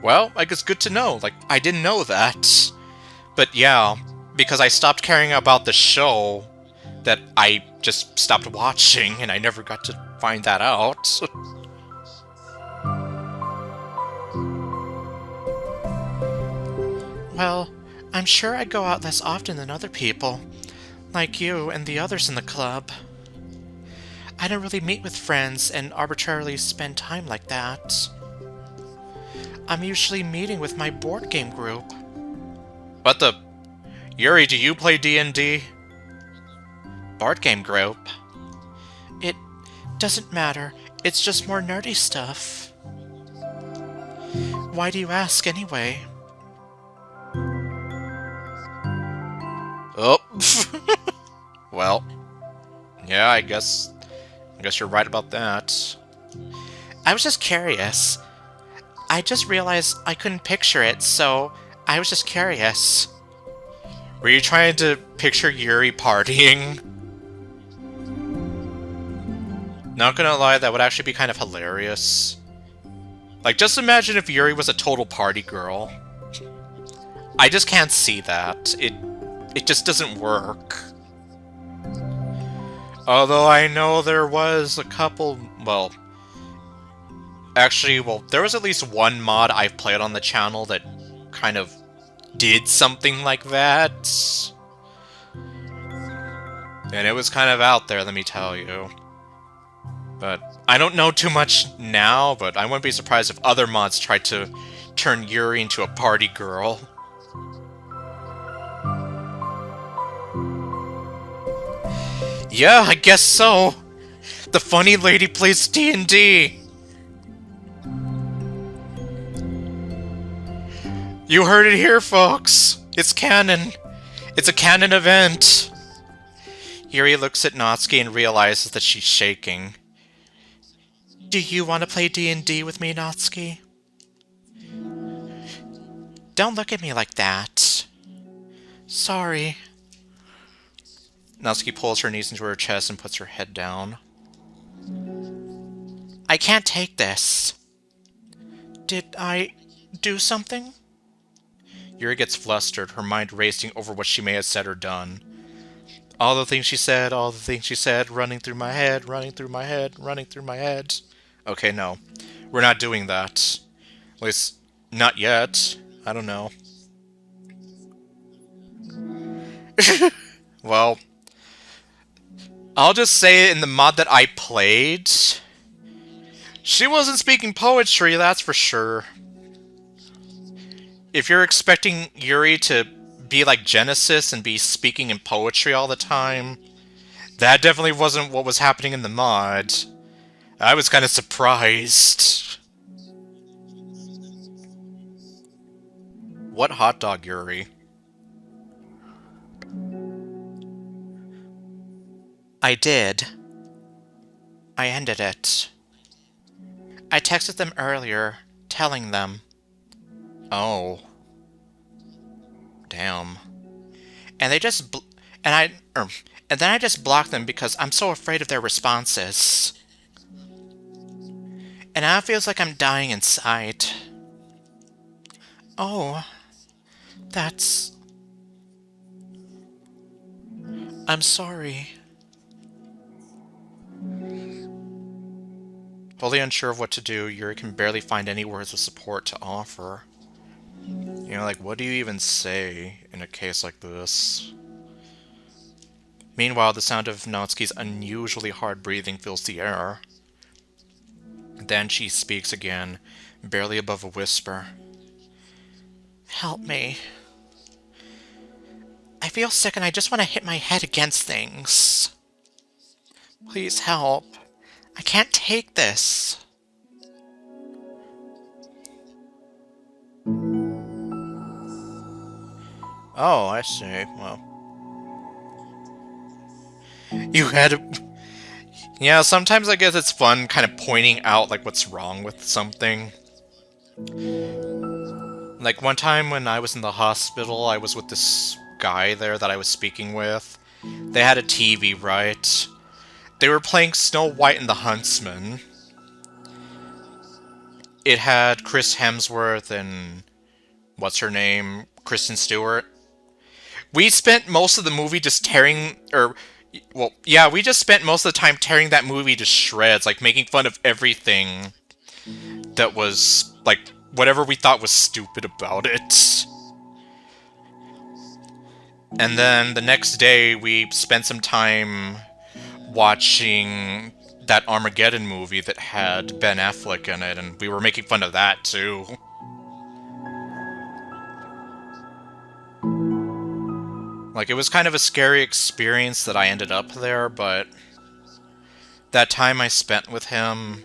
Well, I guess good to know. Like, I didn't know that. But yeah, because I stopped caring about the show, that I just stopped watching, and I never got to find that out. Well, I'm sure I go out less often than other people, like you and the others in the club. I don't really meet with friends and arbitrarily spend time like that. I'm usually meeting with my board game group. What the? Yuri, do you play D&D? Board game group? It doesn't matter. It's just more nerdy stuff. Why do you ask anyway? Oh. Well, yeah, I guess you're right about that. I was just curious. I just realized I couldn't picture it, so I was just curious. Were you trying to picture Yuri partying? Not gonna lie, that would actually be kind of hilarious. Like, just imagine if Yuri was a total party girl. I just can't see that. It just doesn't work. Although I know there was a couple, well, actually, well, there was at least one mod I've played on the channel that kind of did something like that. And it was kind of out there, let me tell you. But I don't know too much now, but I wouldn't be surprised if other mods tried to turn Yuri into a party girl. Yeah, I guess so. The funny lady plays D&D. You heard it here, folks. It's canon. It's a canon event. Yuri looks at Natsuki and realizes that she's shaking. Do you want to play D&D with me, Natsuki? Don't look at me like that. Sorry. Natsuki pulls her knees into her chest and puts her head down. I can't take this. Did I do something? Yuri gets flustered, her mind racing over what she may have said or done. All the things she said, running through my head, running through my head, running through my head. Okay, no. We're not doing that. At least, not yet. I don't know. Well, I'll just say in the mod that I played, she wasn't speaking poetry, that's for sure. If you're expecting Yuri to be like Genesis and be speaking in poetry all the time, that definitely wasn't what was happening in the mod. I was kind of surprised. What hot dog, Yuri? I did. I ended it. I texted them earlier, telling them. Oh. Damn. And they just and then I just blocked them because I'm so afraid of their responses. And now it feels like I'm dying inside. Oh. That's... I'm sorry. Fully unsure of what to do, Yuri can barely find any words of support to offer. You know, like, what do you even say in a case like this? Meanwhile, the sound of Natsuki's unusually hard breathing fills the air. Then she speaks again, barely above a whisper. Help me. I feel sick and I just want to hit my head against things. Please help. I can't take this. Oh, I see. Well, you had to... Yeah, sometimes I guess it's fun kind of pointing out, like, what's wrong with something. Like, one time when I was in the hospital, I was with this guy there that I was speaking with. They had a TV, right? They were playing Snow White and the Huntsman. It had Chris Hemsworth and... what's her name? Kristen Stewart. We spent most of the movie just tearing... or... well, yeah, we just spent most of the time tearing that movie to shreds, like, making fun of everything that was, like, whatever we thought was stupid about it. And then the next day, we spent some time watching that Armageddon movie that had Ben Affleck in it, and we were making fun of that, too. Like, it was kind of a scary experience that I ended up there, but that time I spent with him,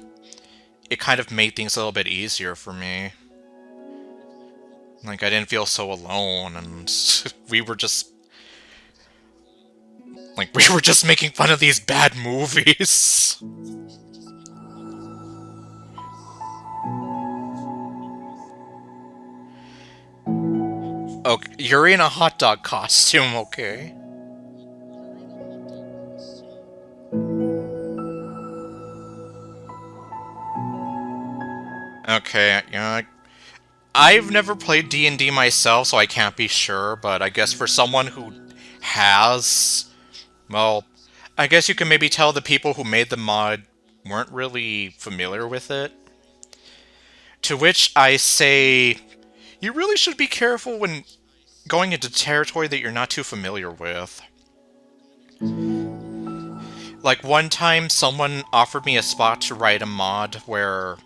it kind of made things a little bit easier for me. Like, I didn't feel so alone, and we were just... like, we were just making fun of these bad movies. Okay, you're in a hot dog costume, okay? Okay, yeah, I've never played D&D myself, so I can't be sure, but I guess for someone who has, well, I guess you can maybe tell the people who made the mod weren't really familiar with it. To which I say, you really should be careful when going into territory that you're not too familiar with. Like, one time someone offered me a spot to write a mod where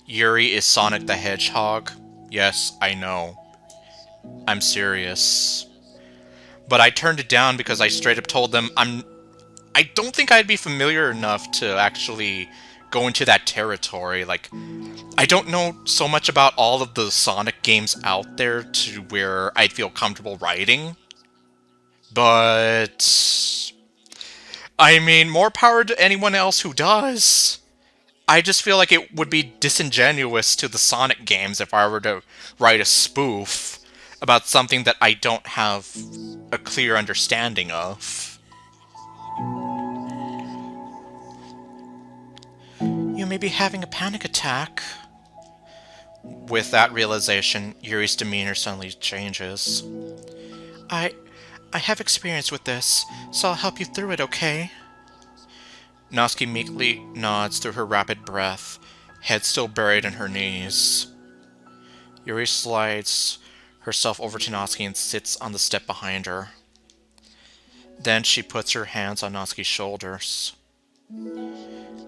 Yuri is Sonic the Hedgehog. Yes, I know. I'm serious. But I turned it down because I straight up told them I don't think I'd be familiar enough to actually go into that territory. Like, I don't know so much about all of the Sonic games out there to where I'd feel comfortable writing. But I mean, more power to anyone else who does. I just feel like it would be disingenuous to the Sonic games if I were to write a spoof about something that I don't have a clear understanding of. You may be having a panic attack. With that realization, Yuri's demeanor suddenly changes. I... I have experience with this, so I'll help you through it, okay? Natsuki meekly nods through her rapid breath, head still buried in her knees. Yuri slides herself over to Natsuki and sits on the step behind her. Then she puts her hands on Natsuki's shoulders.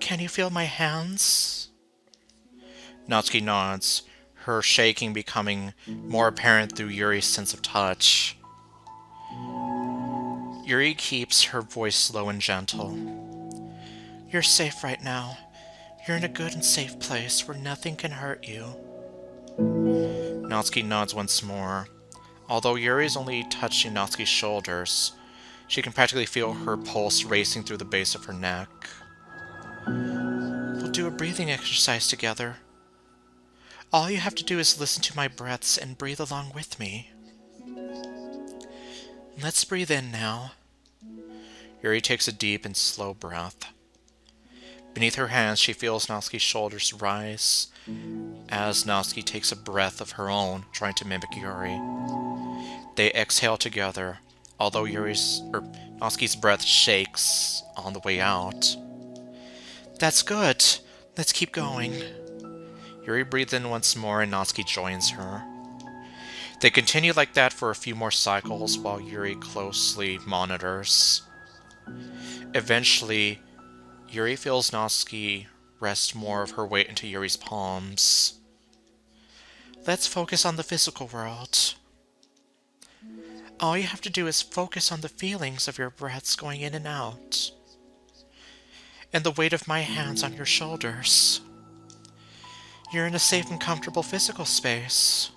Can you feel my hands? Natsuki nods, her shaking becoming more apparent through Yuri's sense of touch. Yuri keeps her voice low and gentle. You're safe right now. You're in a good and safe place where nothing can hurt you. Natsuki nods once more. Although Yuri is only touching Natsuki's shoulders, she can practically feel her pulse racing through the base of her neck. We'll do a breathing exercise together. All you have to do is listen to my breaths and breathe along with me. Let's breathe in now. Yuri takes a deep and slow breath. Beneath her hands, she feels Natsuki's shoulders rise as Natsuki takes a breath of her own, trying to mimic Yuri. They exhale together, although Natsuki's breath shakes on the way out. That's good. Let's keep going. Yuri breathes in once more and Natsuki joins her. They continue like that for a few more cycles while Yuri closely monitors. Eventually, Yuri feels Natsuki rest more of her weight into Yuri's palms. Let's focus on the physical world. All you have to do is focus on the feelings of your breaths going in and out, and the weight of my hands on your shoulders. You're in a safe and comfortable physical space.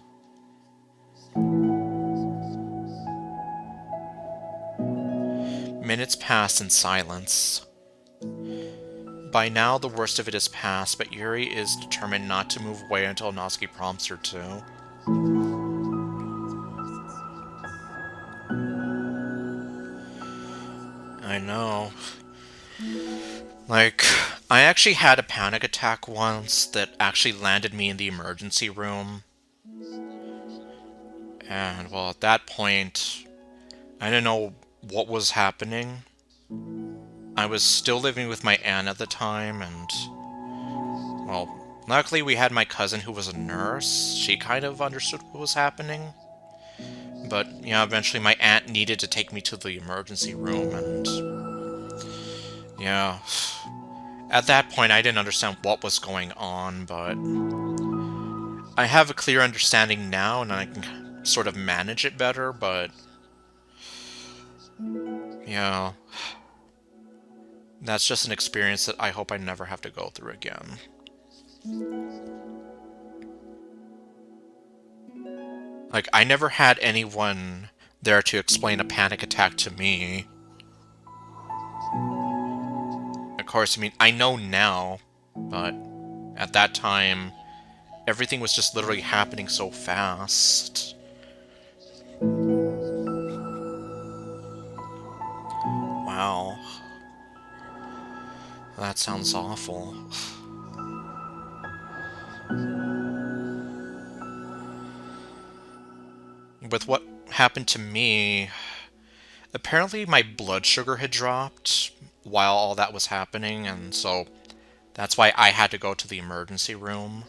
Minutes pass in silence. By now, the worst of it is past, but Yuri is determined not to move away until Natsuki prompts her to. I know. Like, I actually had a panic attack once that actually landed me in the emergency room. And, well, at that point, I didn't know what was happening. I was still living with my aunt at the time, and, well, luckily we had my cousin who was a nurse. She kind of understood what was happening. But, yeah, eventually my aunt needed to take me to the emergency room, and, yeah. At that point, I didn't understand what was going on, but I have a clear understanding now, and I can sort of manage it better, but yeah, that's just an experience that I hope I never have to go through again. Like, I never had anyone there to explain a panic attack to me. Of course, I mean, I know now, but at that time, everything was just literally happening so fast. Wow. That sounds awful. With what happened to me, apparently my blood sugar had dropped while all that was happening, and so that's why I had to go to the emergency room.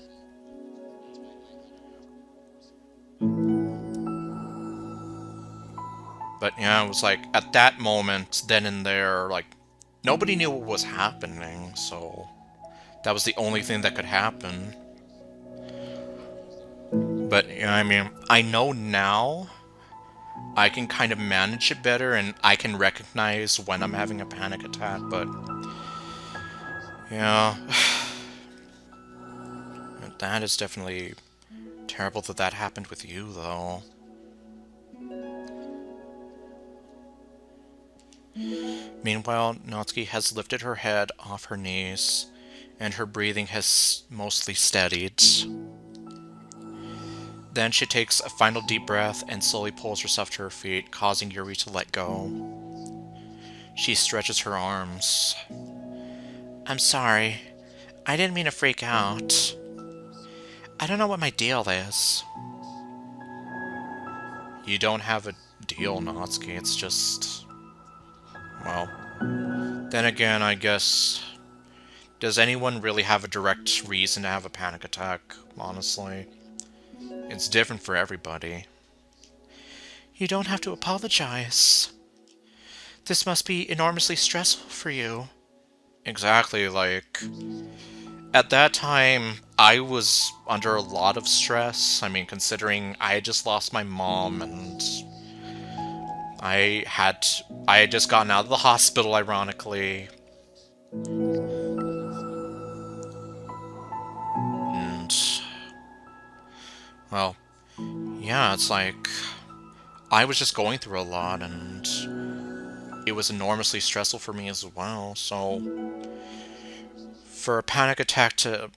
But yeah, it was like, at that moment, then and there, like, nobody knew what was happening, so that was the only thing that could happen. But, yeah, I mean, I know now I can kind of manage it better, and I can recognize when I'm having a panic attack, but yeah, that is definitely terrible that that happened with you, though. Meanwhile, Natsuki has lifted her head off her knees, and her breathing has mostly steadied. Then she takes a final deep breath and slowly pulls herself to her feet, causing Yuri to let go. She stretches her arms. I'm sorry. I didn't mean to freak out. I don't know what my deal is. You don't have a deal, Natsuki. It's just... well... then again, I guess... does anyone really have a direct reason to have a panic attack, honestly? It's different for everybody. You don't have to apologize. This must be enormously stressful for you. Exactly, like... at that time, I was under a lot of stress. I mean, considering I had just lost my mom, and I had just gotten out of the hospital, ironically. And, well, yeah, it's like, I was just going through a lot, and it was enormously stressful for me as well, so for a panic attack to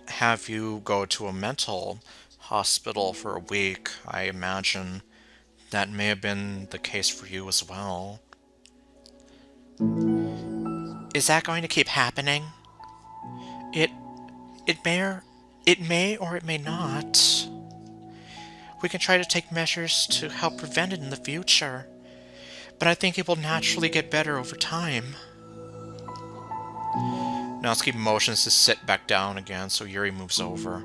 have you go to a mental hospital for a week, I imagine that may have been the case for you as well. Is that going to keep happening? It it may or it may not. We can try to take measures to help prevent it in the future, but I think it will naturally get better over time. Natsuki motions to sit back down again, so Yuri moves over.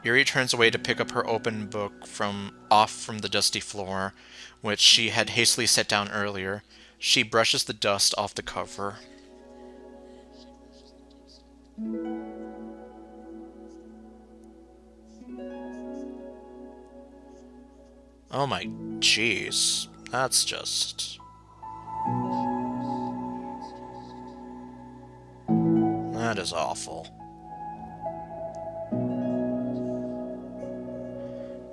Yuri turns away to pick up her open book from the dusty floor, which she had hastily set down earlier. She brushes the dust off the cover. Oh my jeez. That's just... That is awful.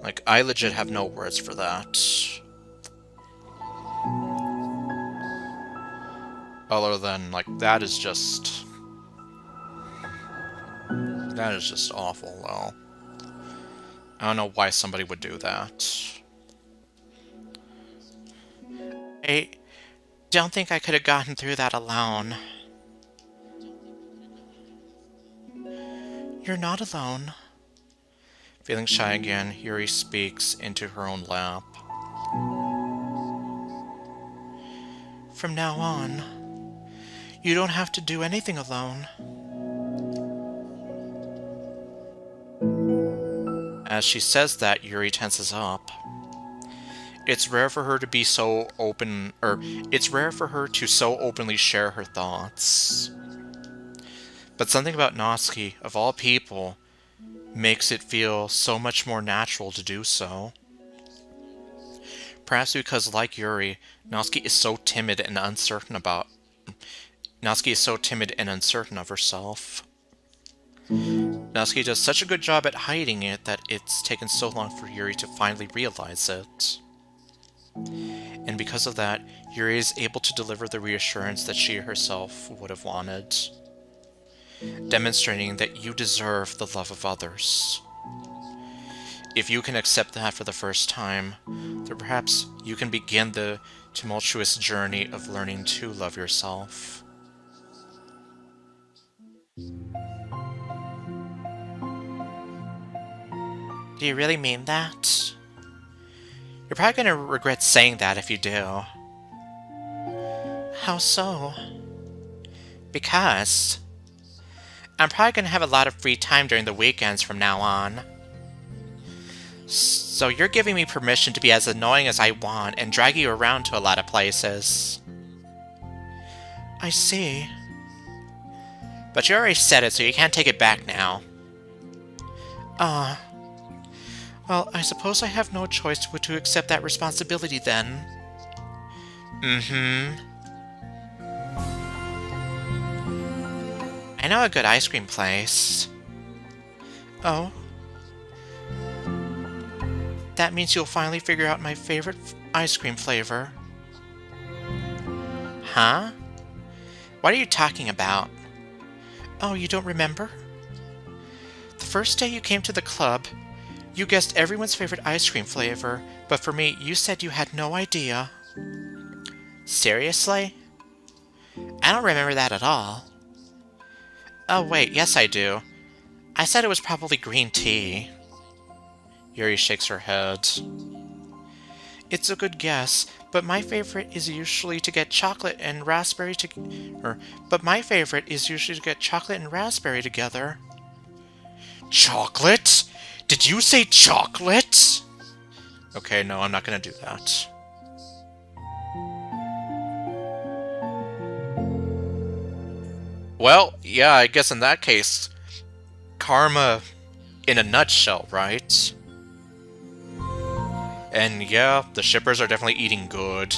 Like, I legit have no words for that. Other than, like, that is just... That is just awful, though. I don't know why somebody would do that. I don't think I could have gotten through that alone. You're not alone. Feeling shy again, Yuri speaks into her own lap. From now on, you don't have to do anything alone. As she says that, Yuri tenses up. It's rare for her to be so open, it's rare for her to so openly share her thoughts. But something about Natsuki, of all people, makes it feel so much more natural to do so. Perhaps because, like Yuri, Natsuki is so timid and uncertain of herself. Natsuki does such a good job at hiding it that it's taken so long for Yuri to finally realize it. And because of that, Yuri is able to deliver the reassurance that she herself would have wanted, demonstrating that you deserve the love of others. If you can accept that for the first time, then perhaps you can begin the tumultuous journey of learning to love yourself. Do you really mean that? You're probably going to regret saying that if you do. How so? Because I'm probably going to have a lot of free time during the weekends from now on. So you're giving me permission to be as annoying as I want and drag you around to a lot of places. I see. But you already said it, so you can't take it back now. Well, I suppose I have no choice but to accept that responsibility then. Mm-hmm. I know a good ice cream place. Oh? That means you'll finally figure out my favorite ice cream flavor. Huh? What are you talking about? Oh, you don't remember? The first day you came to the club, you guessed everyone's favorite ice cream flavor, but for me, you said you had no idea. Seriously? I don't remember that at all. Oh wait, yes I do. I said it was probably green tea. Yuri shakes her head. It's a good guess, but my favorite is usually to get chocolate and raspberry together. Chocolate? Did you say chocolate? Okay, no, I'm not gonna do that. Well, yeah, I guess in that case, karma in a nutshell, right? And yeah, the shippers are definitely eating good.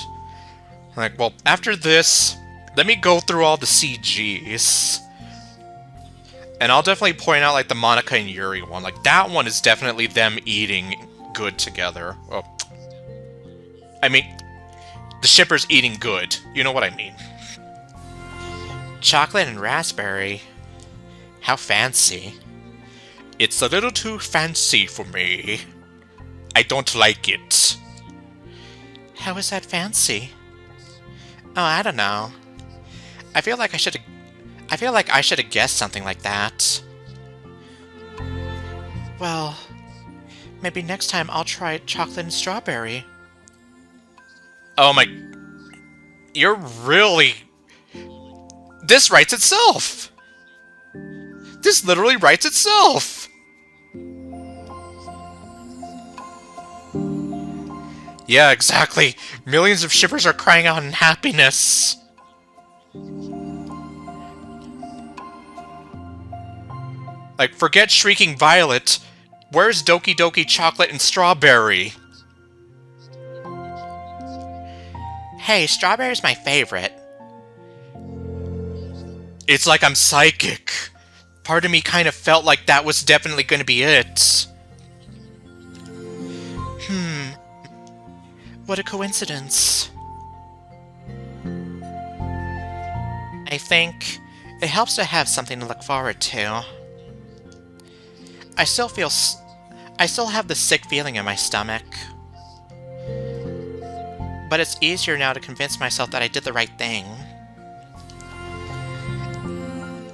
Like, well, after this, let me go through all the CGs. And I'll definitely point out, like, the Monica and Yuri one. Like, that one is definitely them eating good together. Oh. I mean, the shippers eating good. You know what I mean. Chocolate and raspberry. How fancy. It's a little too fancy for me. I don't like it. How is that fancy? Oh, I don't know. I feel like I should have guessed something like that. Well, maybe next time I'll try chocolate and strawberry. Oh my... You're really... This writes itself! This literally writes itself! Yeah, exactly. Millions of shippers are crying out in happiness. Like, forget Shrieking Violet. Where's Doki Doki Chocolate and Strawberry? Hey, strawberry's my favorite. It's like I'm psychic. Part of me kind of felt like that was definitely going to be it. What a coincidence. I think it helps to have something to look forward to. I still have the sick feeling in my stomach. But it's easier now to convince myself that I did the right thing.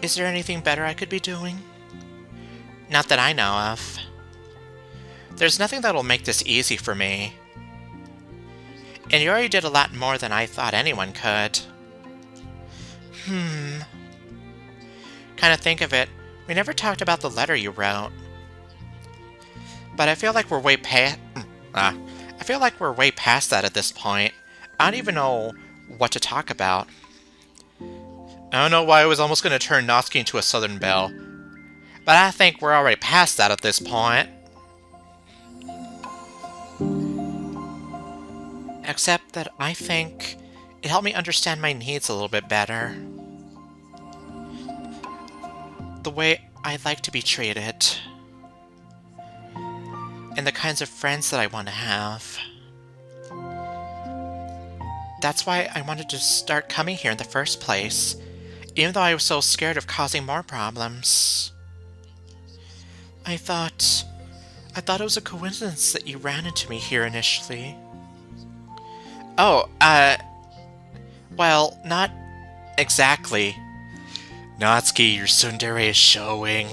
Is there anything better I could be doing? Not that I know of. There's nothing that'll make this easy for me. And you already did a lot more than I thought anyone could. Kinda think of it, we never talked about the letter you wrote. But I feel like we're way past that at this point. I don't even know what to talk about. I don't know why I was almost going to turn Natsuki into a Southern Belle. But I think we're already past that at this point. Except that I think it helped me understand my needs a little bit better. The way I like to be treated. And the kinds of friends that I want to have. That's why I wanted to start coming here in the first place, even though I was so scared of causing more problems. I thought it was a coincidence that you ran into me here initially. Oh, well, not exactly. Natsuki, your tsundere is showing.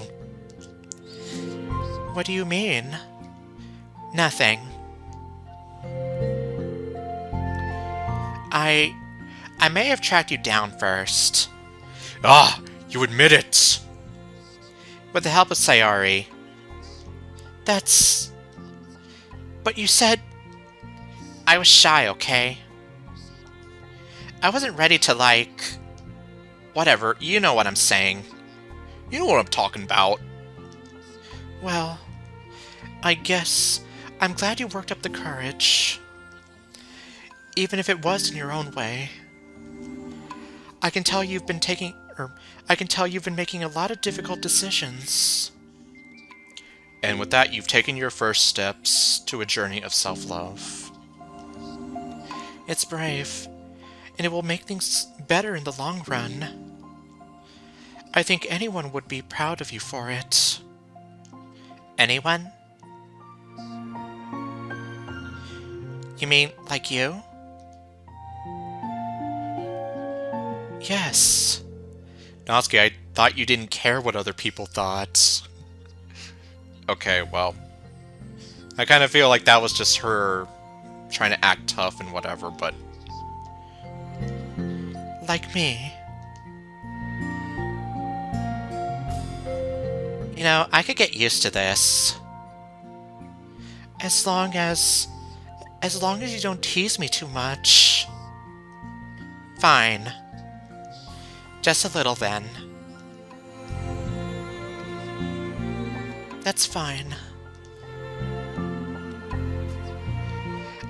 What do you mean? Nothing. I may have tracked you down first. Ah, you admit it! With the help of Sayori. But you said... I was shy, okay? I wasn't ready to, Whatever, you know what I'm saying. You know what I'm talking about. Well, I guess I'm glad you worked up the courage. Even if it was in your own way. I can tell you've been making a lot of difficult decisions. And with that, you've taken your first steps to a journey of self-love. It's brave, and it will make things better in the long run. I think anyone would be proud of you for it. Anyone? You mean, like you? Yes. Natsuki, I thought you didn't care what other people thought. Okay, well. I kind of feel like that was just her trying to act tough and whatever, but... Like me. You know, I could get used to this. As long as you don't tease me too much. Fine. Just a little, then. That's fine.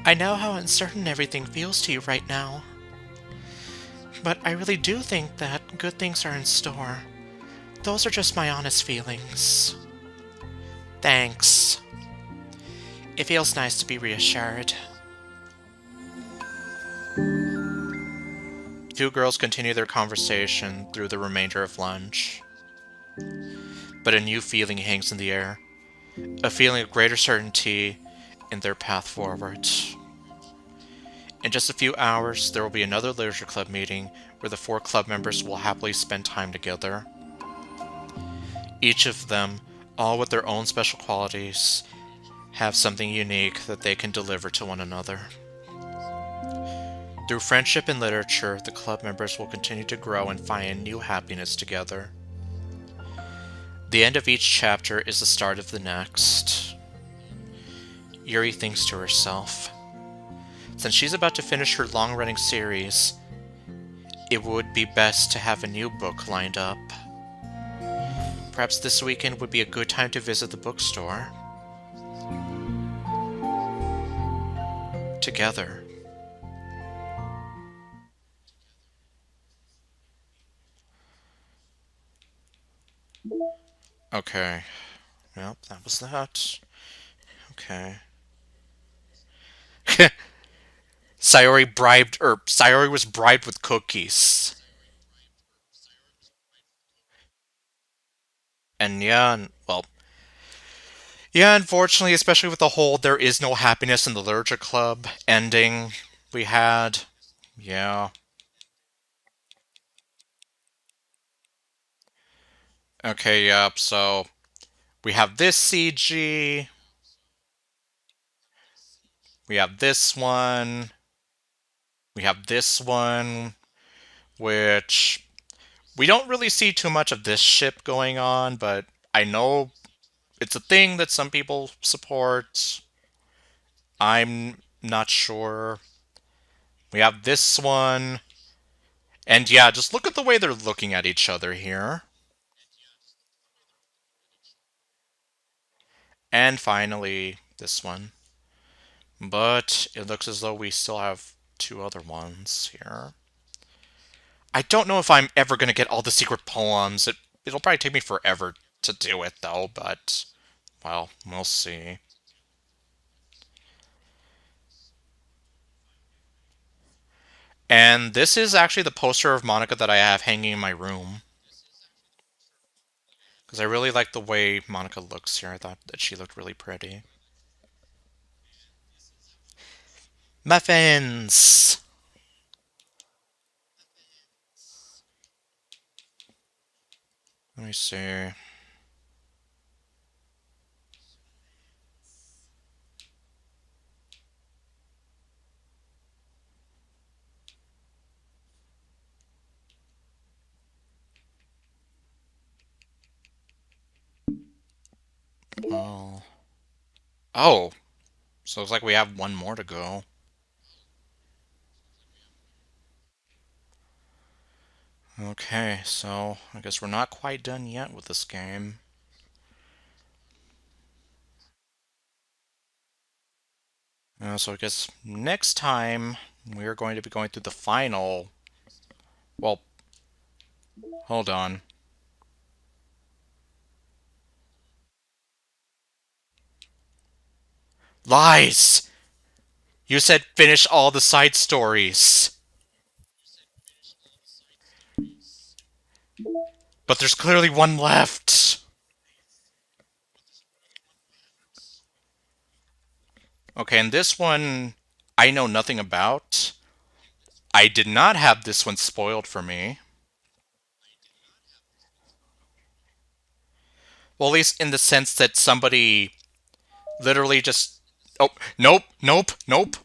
I know how uncertain everything feels to you right now. But I really do think that good things are in store. Those are just my honest feelings. Thanks. It feels nice to be reassured. Two girls continue their conversation through the remainder of lunch. But a new feeling hangs in the air. A feeling of greater certainty in their path forward. In just a few hours, there will be another literature club meeting where the 4 club members will happily spend time together. Each of them, all with their own special qualities, have something unique that they can deliver to one another. Through friendship and literature, the club members will continue to grow and find new happiness together. The end of each chapter is the start of the next. Yuri thinks to herself, since she's about to finish her long-running series, it would be best to have a new book lined up. Perhaps this weekend would be a good time to visit the bookstore. Together. Okay. Yep, that was that. Okay. Sayori was bribed with cookies. And yeah, well, yeah, unfortunately, especially with the whole there is no happiness in the Literature Club ending we had. Yeah. Okay, yep, so we have this CG, we have this one, we have this one, which we don't really see too much of this ship going on, but I know it's a thing that some people support. I'm not sure. We have this one. And yeah, just look at the way they're looking at each other here. And finally, this one. But it looks as though we still have two other ones here. I don't know if I'm ever going to get all the secret poems. It'll probably take me forever to do it, though, but, well, we'll see. And this is actually the poster of Monica that I have hanging in my room. Because I really like the way Monica looks here. I thought that she looked really pretty. Muffins! Let me see. Oh. Oh! So it's like we have one more to go. Okay, so I guess we're not quite done yet with this game. So I guess next time we're going to be going through the final. Well, hold on. Lies! You said finish all the side stories. But there's clearly one left. Okay, and this one I know nothing about. I did not have this one spoiled for me. Well, at least in the sense that somebody literally just. Oh, nope, nope, nope.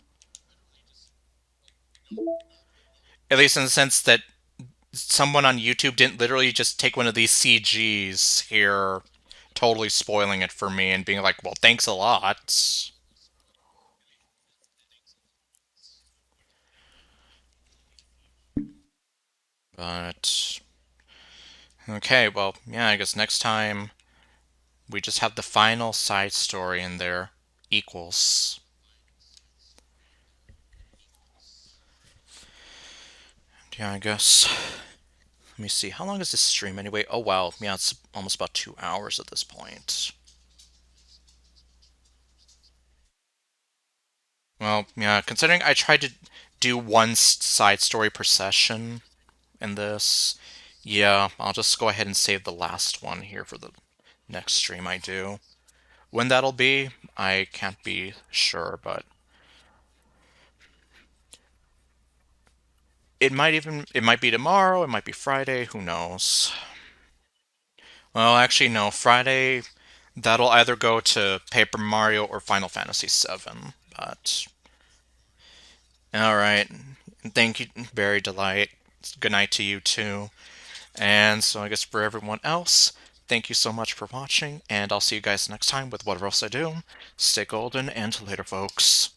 At least in the sense that someone on YouTube didn't literally just take one of these CGs here, totally spoiling it for me and being like, well, thanks a lot. But. Okay, well, yeah, I guess next time we just have the final side story in there. Equals. Yeah, I guess. Let me see. How long is this stream anyway? Oh, wow. Yeah, it's almost about 2 hours at this point. Well, yeah, considering I tried to do one side story per session in this, yeah, I'll just go ahead and save the last one here for the next stream I do. When that'll be, I can't be sure, but it might be tomorrow, it might be Friday, who knows. Well, actually no, Friday that'll either go to Paper Mario or Final Fantasy VII. But all right, thank you, Barry Delight. Good night to you too. And so I guess for everyone else, thank you so much for watching, and I'll see you guys next time with whatever else I do. Stay golden, and later, folks.